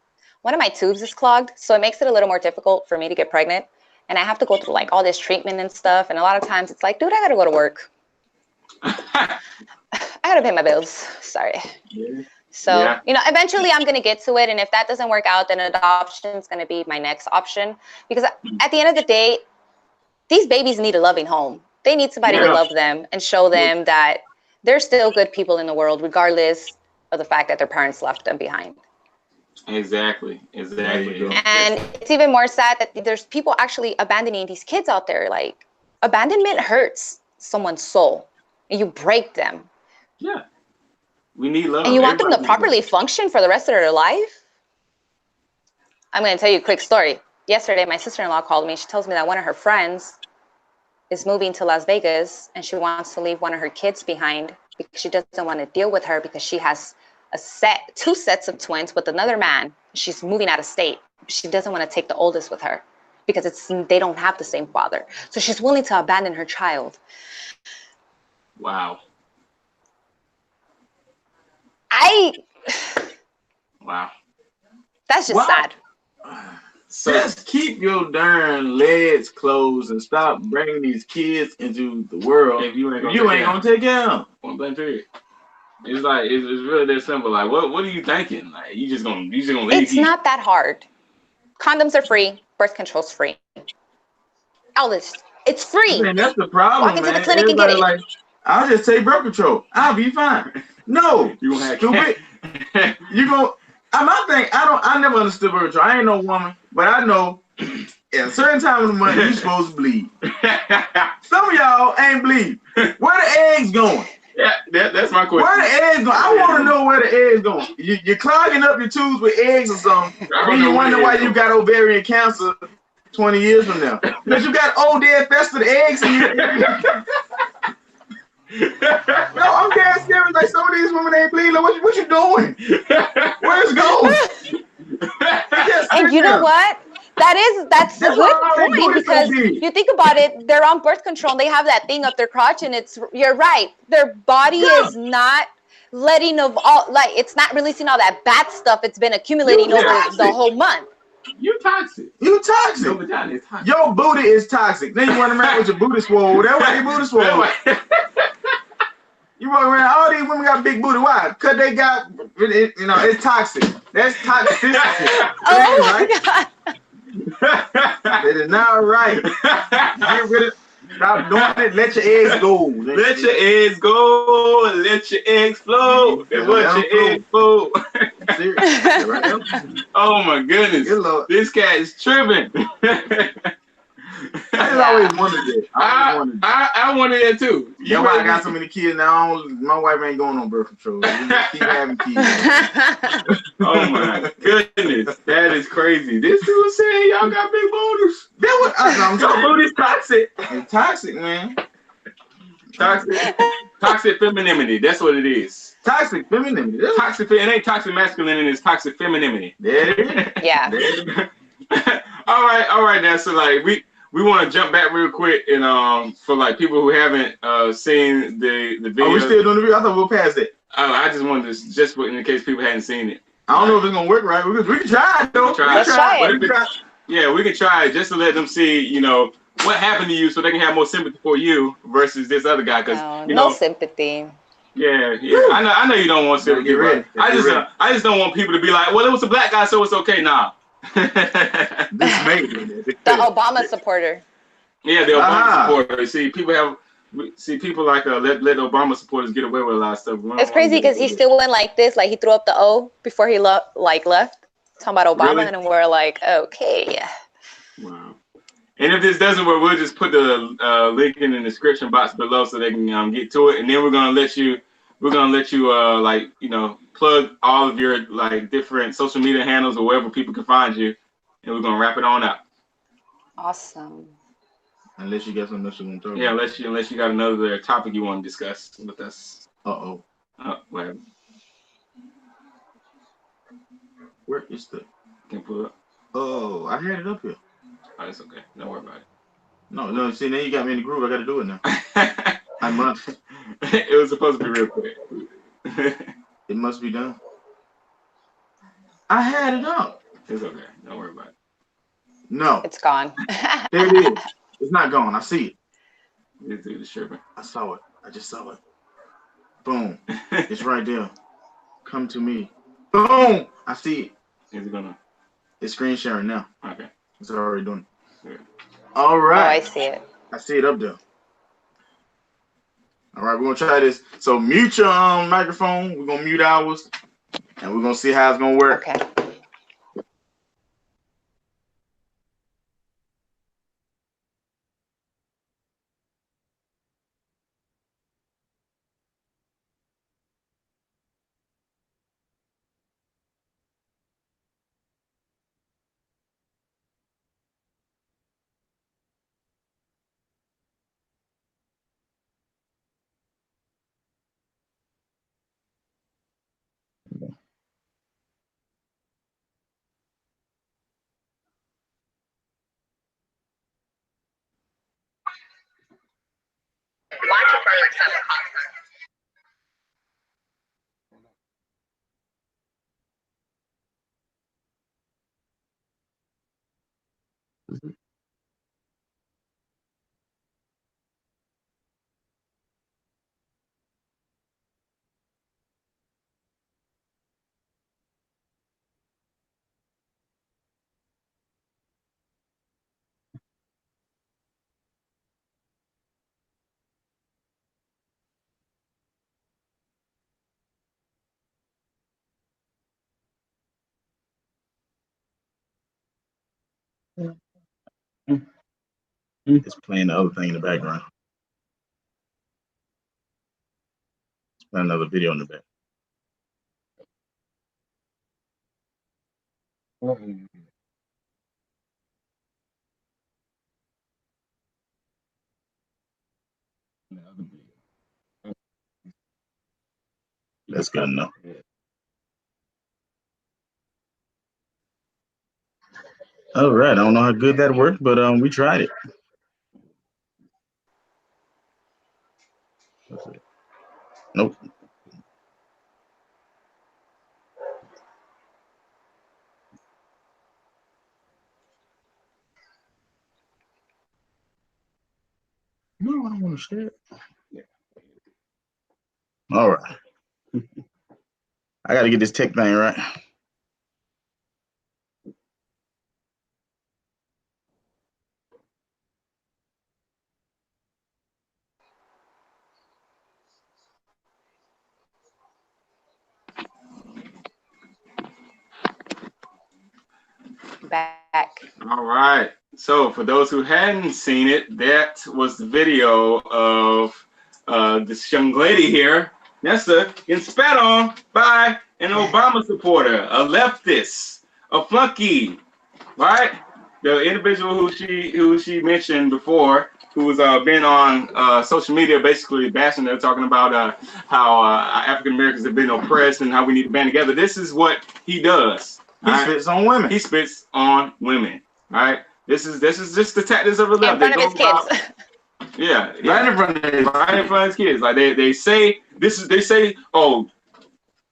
one of my tubes is clogged, so it makes it a little more difficult for me to get pregnant. And I have to go through like all this treatment and stuff. And a lot of times it's like, dude, I gotta go to work. I gotta pay my bills. Sorry. Yeah. So, you know, eventually I'm going to get to it. And if that doesn't work out, then adoption is going to be my next option. Because at the end of the day, these babies need a loving home. They need somebody to love them and show them that there's still good people in the world, regardless of the fact that their parents left them behind. Exactly. And it's even more sad that there's people actually abandoning these kids out there. Like, abandonment hurts someone's soul and you break them. Yeah. We need love. And you want them to properly function for the rest of their life? I'm going to tell you a quick story. Yesterday, my sister-in-law called me. She tells me that one of her friends is moving to Las Vegas and she wants to leave one of her kids behind because she doesn't want to deal with her because she has two sets of twins with another man. She's moving out of state. She doesn't want to take the oldest with her because they don't have the same father. So she's willing to abandon her child. Wow. Wow. That's just sad. So just keep your darn legs closed and stop bringing these kids into the world. If you ain't gonna take care of them. It's like it's really that simple. Like what are you thinking? Like you just gonna leave. It's not that hard. Condoms are free. Birth control's free. All this, it's free. Man, that's the problem. Walk into the clinic and get it. Like, I'll just take birth control. I'll be fine. No, you gonna have stupid. You gonna. My thing, I never understood birth control. I ain't no woman, but I know at a certain time of the month you're supposed to bleed. Some of y'all ain't bleed. Where the eggs going? Yeah, that's my question. Where the eggs going? I want to know where the eggs going. You're clogging up your tubes with eggs or something. Then you wonder why you got ovarian cancer 20 years from now. Because you got old dead festered eggs in your No, I'm dead serious. Like some of these women ain't bleeding. Like, what you doing? Where's it going? And you know what? That's a good point because you think about it, they're on birth control and they have that thing up their crotch and you're right. Their body is not letting it's not releasing all that bad stuff it's been accumulating over the whole month. You toxic. You toxic. Your vagina is toxic. Your booty is toxic. Then you run around with your booty swole. That's why your booty swole. You run around, all these women got big booty. Why? Because they got, it's toxic. That's toxicity. Oh my God. That is not right. Get rid of. Stop doing it. Let your eggs go. Let your eggs go and let your eggs flow. And let your eggs flow. Oh my goodness. This cat is tripping. I always wondered that. I wanted that too. You know why I got so many kids now? My wife ain't going on birth control. We just keep having kids. Oh my goodness. That is crazy. This dude was saying y'all got big boulders. Your booty's toxic. It's toxic, man. Toxic femininity. That's what it is. Toxic femininity. It ain't toxic masculinity. It's toxic femininity. Yeah. All right. Now, so like we want to jump back real quick and for like people who haven't seen the video. Oh, we still doing the video? I thought we were past it. I just wanted to just in case people hadn't seen it. I don't know if it's gonna work right. We can try it though. Let's try it. Yeah, we can try it just to let them see, what happened to you, so they can have more sympathy for you versus this other guy. Because no sympathy. Yeah. I know you don't want sympathy. I just don't want people to be like, well, it was a black guy, so it's okay. Nah. The Obama supporter. Yeah, the Obama supporter. See, people like let Obama supporters get away with a lot of stuff. It's crazy because he still went like this, like he threw up the O before he left. Talking about Obama, and we're like, okay. Wow. And if this doesn't work, we'll just put the link in the description box below so they can get to it, and then we're gonna let you plug all of your different social media handles or wherever people can find you, and we're gonna wrap it on up. Awesome. Unless you got something else you want to talk about. Yeah, unless you got another topic you want to discuss with us. Whatever. Where is the? Can you pull it up? Oh, I had it up here. Oh, it's okay. Don't worry about it. No. See, now you got me in the groove. I got to do it now. I must. It was supposed to be real quick. It must be done. I had it up. It's okay. Don't worry about it. No. It's gone. There it is. It's not gone. I see it. This dude is tripping. I saw it. I just saw it. Boom. It's right there. Come to me. Boom. I see it. Is it gonna? It's screen sharing now. Okay. It's already doing it. Yeah. All right. Oh, I see it. I see it up there. All right, we're gonna try this. So mute your microphone. We're gonna mute ours, and we're gonna see how it's gonna work. Okay. Watch it for like 7 o'clock. It's playing the other thing in the background. It's playing another video in the back. That's good enough. All right, I don't know how good that worked, but we tried it. Nope. No, I don't want to share it. All right. I got to get this tech thing right. Back. All right. So for those who hadn't seen it, that was the video of this young lady here, Nessa, getting spat on by an Obama supporter, a leftist, a flunky, right? The individual who she mentioned before, who's been on social media basically bashing her, talking about how African Americans have been oppressed and how we need to band together. This is what he does. He spits on women. He spits on women. Right. This is just the tactics of the left. In front of his kids. Yeah, right in front of his kids. Like they say oh,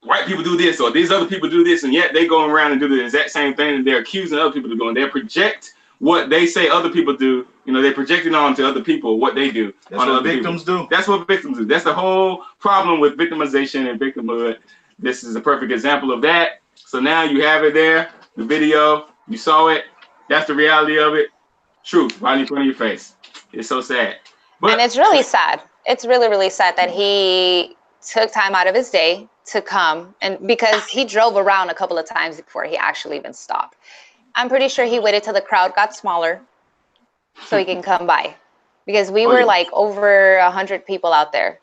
white people do this or these other people do this, and yet they go around and do the exact same thing and they're accusing other people of doing. They project what they say other people do. You know, they're projecting on to other people what they do. That's what victims do. That's what victims do. That's the whole problem with victimization and victimhood. This is a perfect example of that. So now you have it there, the video, you saw it. That's the reality of it. Truth, right in front of your face. It's so sad. But, and it's really sad. It's really, really sad that he took time out of his day to come, and because he drove around a couple of times before he actually even stopped. I'm pretty sure he waited till the crowd got smaller so he can come by, because we were like over 100 people out there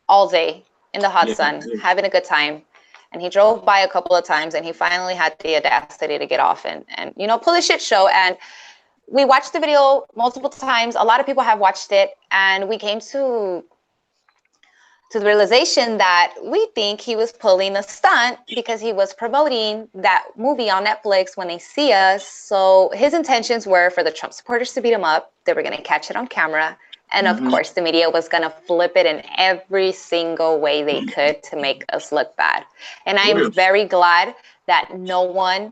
all day in the hot sun having a good time. And he drove by a couple of times and he finally had the audacity to get off and you know, pull a shit show. And we watched the video multiple times. A lot of people have watched it, and we came to the realization that we think he was pulling a stunt because he was promoting that movie on Netflix, When They See Us. So his intentions were for the Trump supporters to beat him up. They were going to catch it on camera. And of course, the media was going to flip it in every single way they could to make us look bad. And I'm very glad that no one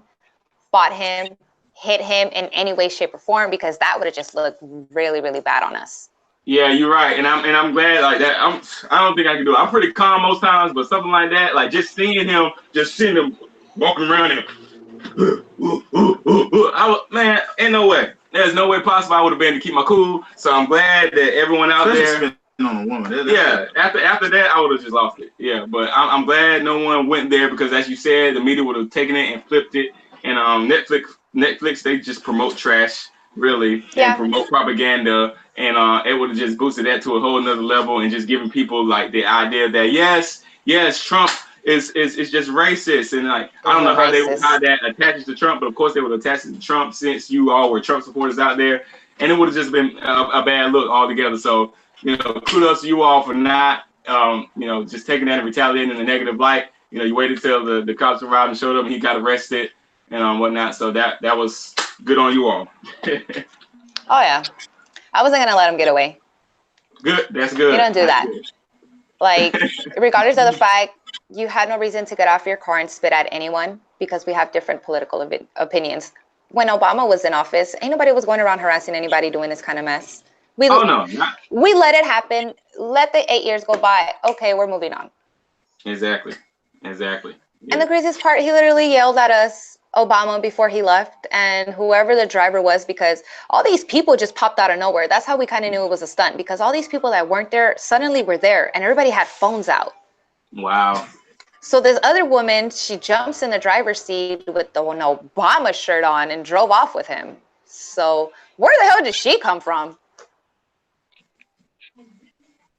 fought him, hit him in any way, shape, or form, because that would have just looked really, really bad on us. Yeah, you're right, and I'm glad like that. I don't think I can do it. I'm pretty calm most times, but something like that, like just seeing him walking around and man, ain't no way. There's no way possible I would have been to keep my cool. So I'm glad that everyone out there. On a woman. Yeah, after that, I would have just lost it. Yeah, but I'm glad no one went there, because as you said, the media would have taken it and flipped it. And Netflix, they just promote trash, really, and promote propaganda, and it would have just boosted that to a whole nother level, and just giving people like the idea that yes, Trump is just racist, and like I don't know how that attaches to Trump, but of course they would attach it to Trump since you all were Trump supporters out there, and it would have just been a bad look altogether. So you know, kudos to you all for not you know, just taking that and retaliating in a negative light. You know, you waited till the cops arrived and showed up, and he got arrested and whatnot. So that was good on you all. Oh yeah, I wasn't gonna let him get away. Good. That's good. You don't do that. Good. Like, regardless of the fact, you had no reason to get off your car and spit at anyone because we have different political opinions. When Obama was in office, ain't nobody was going around harassing anybody doing this kind of mess. We let it happen. Let the 8 years go by. Okay, we're moving on. Exactly. Yeah. And the craziest part, he literally yelled at us, Obama, before he left, and whoever the driver was, because all these people just popped out of nowhere. That's how we kind of knew it was a stunt, because all these people that weren't there suddenly were there, and everybody had phones out. Wow. So this other woman, she jumps in the driver's seat with the Obama shirt on and drove off with him. So where the hell did she come from?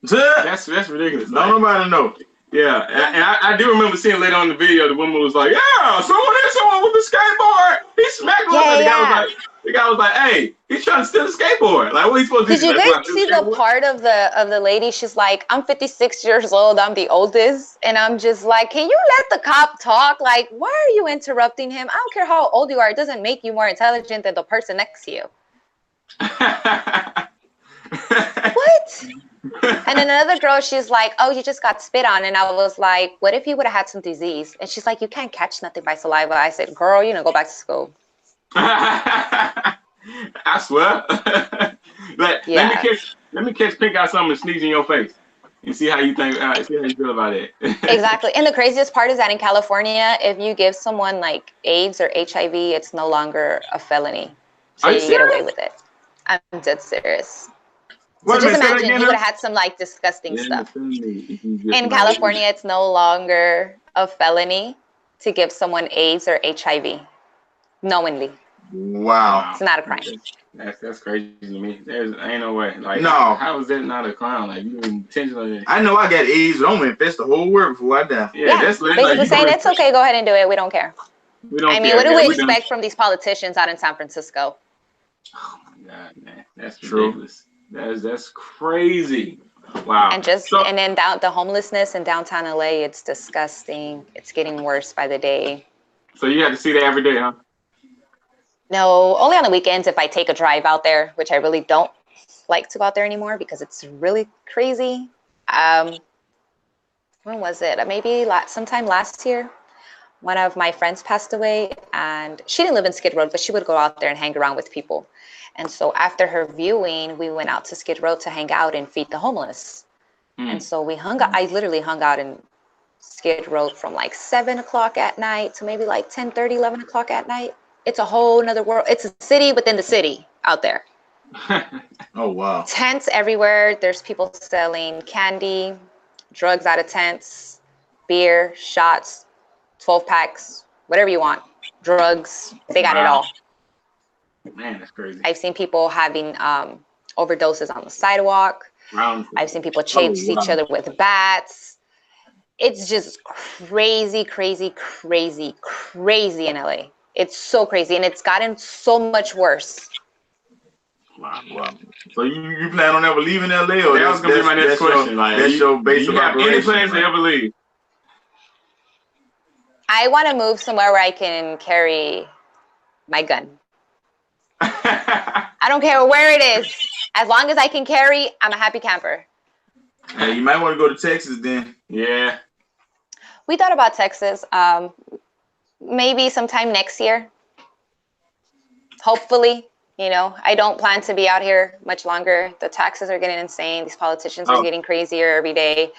That's ridiculous. Don't nobody know. Yeah, and I do remember seeing later on in the video, the woman was like, "Yeah, someone with a skateboard. He smacked her." Yeah. The guy was like, "Hey, he's trying to steal the skateboard. Like, what are you supposed to do?" Did you guys see the part of the lady? She's like, "I'm 56 years old. I'm the oldest," and I'm just like, "Can you let the cop talk? Like, why are you interrupting him? I don't care how old you are. It doesn't make you more intelligent than the person next to you." What? And then another girl, she's like, "Oh, you just got spit on." And I was like, "What if you would have had some disease?" And she's like, "You can't catch nothing by saliva." I said, "Girl, go back to school." I swear. Yeah. Let me catch pink eye something and sneeze in your face and see how you think. See how you feel about it. Exactly. And the craziest part is that in California, if you give someone like AIDS or HIV, it's no longer a felony. So you get away with it. I'm dead serious. So just imagine you would have had some like disgusting stuff. In California, it's no longer a felony to give someone AIDS or HIV knowingly. Wow. It's not a crime. That's crazy to me. Ain't no way. Like, no. How is that not a crime? Like, you intentionally. I know I got AIDS, but I'm gonna infest the whole world before I die. Yeah, that's basically saying it's okay. Go ahead and do it. We don't care. We don't care. I mean, what do we expect from these politicians out in San Francisco? Oh my God, man, that's ridiculous. That's crazy. Wow. And and then the homelessness in downtown LA, it's disgusting. It's getting worse by the day. So you have to see that every day, huh? No, only on the weekends if I take a drive out there, which I really don't like to go out there anymore because it's really crazy. When was it? Maybe sometime last year. One of my friends passed away, and she didn't live in Skid Row, but she would go out there and hang around with people. And so after her viewing, we went out to Skid Row to hang out and feed the homeless. And so we hung out. I literally hung out in Skid Row from like 7 o'clock at night to maybe like 10:30, 11 o'clock at night. It's a whole nother world. It's a city within the city out there. Oh, wow. Tents everywhere. There's people selling candy, drugs out of tents, beer, shots, 12 packs, whatever you want, drugs. They got it all. Man, that's crazy. I've seen people having overdoses on the sidewalk. I've seen people chase each other with bats. It's just crazy, crazy, crazy, crazy in LA. It's so crazy, and it's gotten so much worse. Wow. So you plan on ever leaving LA? Or that was gonna be my next question. That's your base of operation. Any plans to ever leave? I want to move somewhere where I can carry my gun. I don't care where it is. As long as I can carry, I'm a happy camper. Hey, you might want to go to Texas then. Yeah. We thought about Texas. Maybe sometime next year. Hopefully. I don't plan to be out here much longer. The taxes are getting insane. These politicians are getting crazier every day.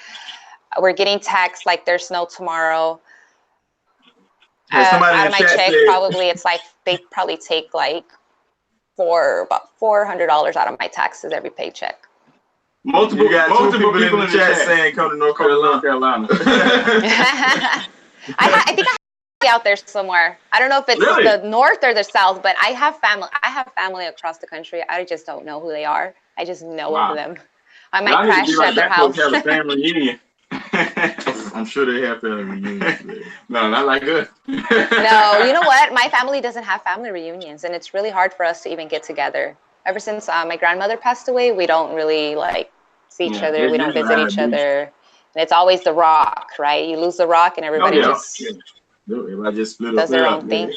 We're getting taxed like there's no tomorrow. Out of my check, probably it's like they probably take like about $400 out of my taxes every paycheck. Multiple people in the chat saying come to North Carolina. I think I have out there somewhere. I don't know if it's the north or the south, but I have family across the country. I just don't know who they are. I just know of them. I might crash at their house. Have a family reunion. I'm sure they have family reunions. No, not like us. No, you know what? My family doesn't have family reunions, and it's really hard for us to even get together. Ever since my grandmother passed away, we don't really see each other. We don't visit each other. And it's always the rock, right? You lose the rock, and everybody everybody just split does their own thing.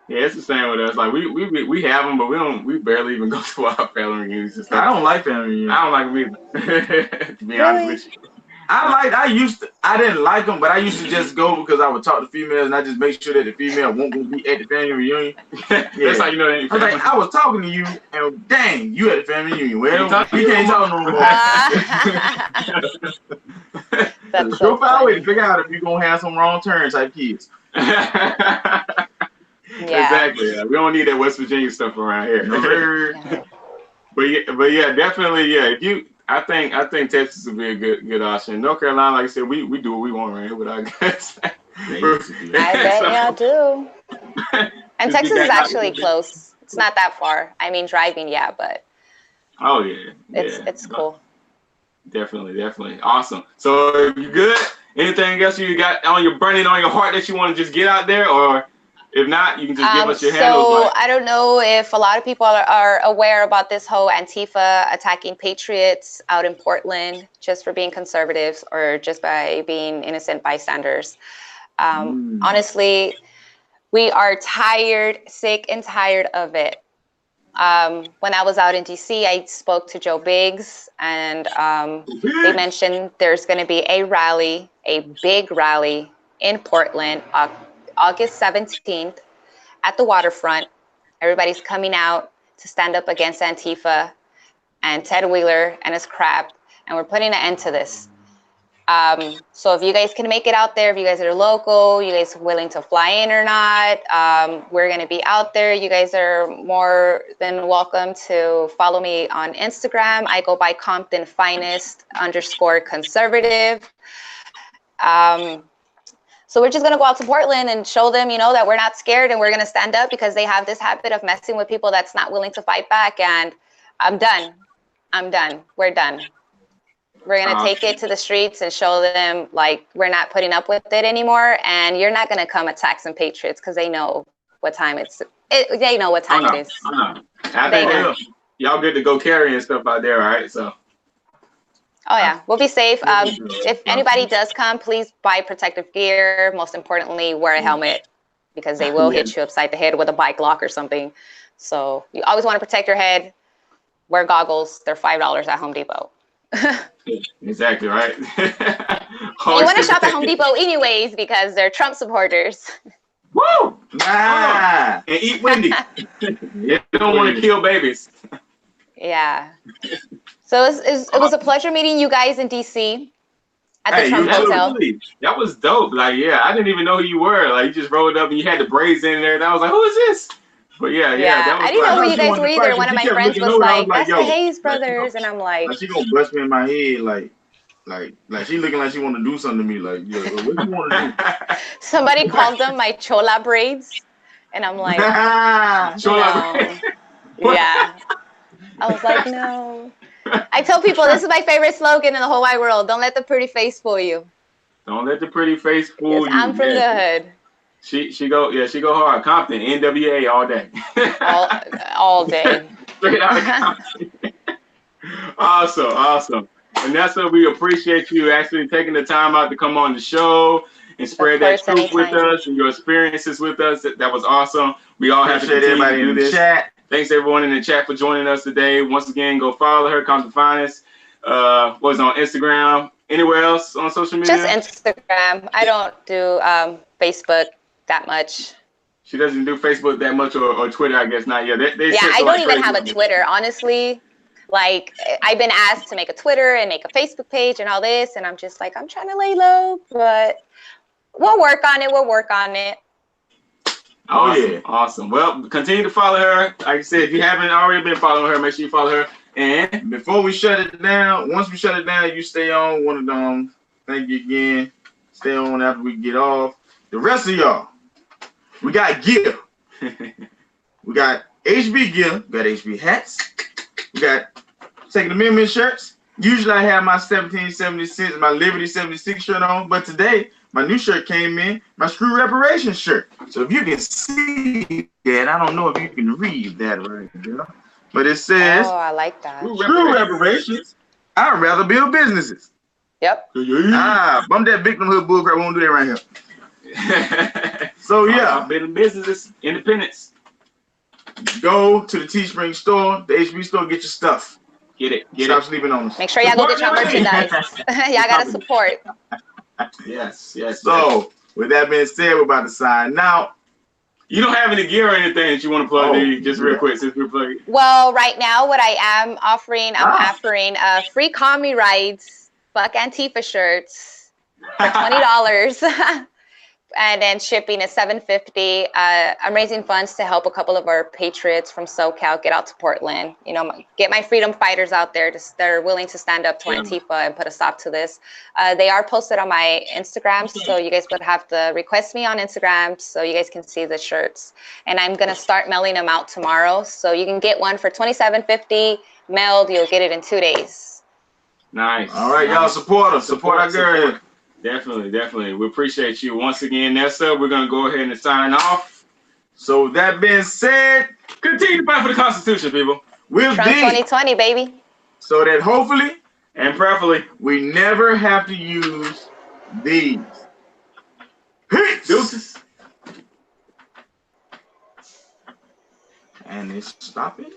Yeah, it's the same with us. Like we have them, but we barely even go to our family reunions and stuff. I don't like family reunions. I don't like them either. To be honest with you. I didn't like them, but I used to just go because I would talk to females and I just make sure that the female won't go be at the family reunion. Yeah. That's how you know that. I was talking to you and dang, you at the family reunion. Well, we can't talk no more. That's so funny. Way to figure out if you're gonna have some wrong turn type kids. Yeah. Exactly. Yeah. We don't need that West Virginia stuff around here. Yeah. But yeah, definitely. Yeah, I think Texas would be a good option. North Carolina, like I said, we do what we want right here with our guys. I bet y'all do. And Texas is actually close. It's not that far. I mean, driving, yeah, but. Oh yeah. It's cool. Definitely. Awesome. So you good? Anything else you got burning on your heart that you want to just get out there, or if not, you can just give us your handles. So I don't know if a lot of people are aware about this whole Antifa attacking patriots out in Portland just for being conservatives or just by being innocent bystanders. Honestly, we are sick and tired of it. When I was out in DC, I spoke to Joe Biggs, and they mentioned there's going to be a big rally in Portland, August 17th at the waterfront. Everybody's coming out to stand up against Antifa and Ted Wheeler and his crap, and we're putting an end to this. So if you guys can make it out there, if you guys are local, you guys are willing to fly in or not, we're going to be out there. You guys are more than welcome to follow me on Instagram. I go by Compton Finest _conservative. So we're just going to go out to Portland and show them, that we're not scared and we're going to stand up because they have this habit of messing with people that's not willing to fight back. And I'm done. We're done. We're going to take it to the streets and show them, like, we're not putting up with it anymore. And you're not going to come attack some patriots because they know what time it is. They know what time it is. I think y'all good to go carrying stuff out there, right? So. Oh, yeah. We'll be safe. If anybody does come, please buy protective gear. Most importantly, wear a helmet because they will hit you upside the head with a bike lock or something. So you always want to protect your head. Wear goggles. They're $5 at Home Depot. Exactly, right? You want to shop at Home Depot anyways because they're Trump supporters. Woo! And eat Wendy. You don't want to kill babies. Yeah. So it was a pleasure meeting you guys in DC at the Trump Hotel. That was dope. Like, yeah, I didn't even know who you were. Like, you just rolled up and you had the braids in there. And I was like, who is this? But yeah. That was I didn't know who you guys were either. One of my friends was like, that's the Hayes brothers. And I'm like, she gonna bust me in my head. Like she looking like she want to do something to me. Like, yo, what do you want to do? Somebody called them my chola braids. And I'm like, chola braids. Yeah. I was like, no. I tell people this is my favorite slogan in the whole wide world. Don't let the pretty face fool you. Don't let the pretty face fool you. I'm from the hood. She go hard. Compton, NWA all day. all day. Straight out of Compton. Awesome. And Nessa, we appreciate you actually taking the time out to come on the show and spread that truth with us and your experiences with us. That was awesome. We all have to continue to do this. Chat. Thanks everyone in the chat for joining us today. Once again, go follow her, Compton Finest. Was on Instagram. Anywhere else on social media? Just Instagram. I don't do Facebook that much. She doesn't do Facebook that much or Twitter, I guess not. Yeah, I don't even have a Twitter, honestly. Like, I've been asked to make a Twitter and make a Facebook page and all this, and I'm just like, I'm trying to lay low, but we'll work on it. Awesome. Well, continue to follow her. Like I said, if you haven't already been following her, make sure you follow her. And before we shut it down, once we shut it down, you stay on one of them. Thank you again. Stay on after we get off. The rest of y'all, we got gear. We got HB gear. We got HB hats. We got Second Amendment shirts. Usually I have my 1776, my Liberty 76 shirt on, but today my new shirt came in, my Screw Reparations shirt. So if you can see that, I don't know if you can read that right there, but it says, oh, I like that. Screw Reparations. I'd rather build businesses. Yep. Bump that victimhood bullcrap. We won't do that right here. So yeah, business, independence. Go to the Teespring store, the HB store, get your stuff. Stop sleeping on us. Make sure y'all go get your merchandise. Y'all gotta support. Yes. So with that being said, we're about to sign out. You don't have any gear or anything that you want to plug, do you? Just real quick, since we're plugging. Well, right now, what I am offering, I'm offering free commie rides, fuck Antifa shirts for $20. And then shipping is $7.50. I'm raising funds to help a couple of our patriots from SoCal get out to Portland. You know, get my freedom fighters out there. They're willing to stand up to Antifa and put a stop to this. They are posted on my Instagram, so you guys would have to request me on Instagram so you guys can see the shirts. And I'm gonna start mailing them out tomorrow, so you can get one for $27.50 mailed. You'll get it in 2 days. Nice. All right, y'all support us. Support our girl. Definitely. We appreciate you once again, Nessa. We're gonna go ahead and sign off. So with that being said, continue to fight for the Constitution, people. We'll Trump 2020, baby. So that hopefully and prayerfully we never have to use these. Peace. Deuces. And it's stopping.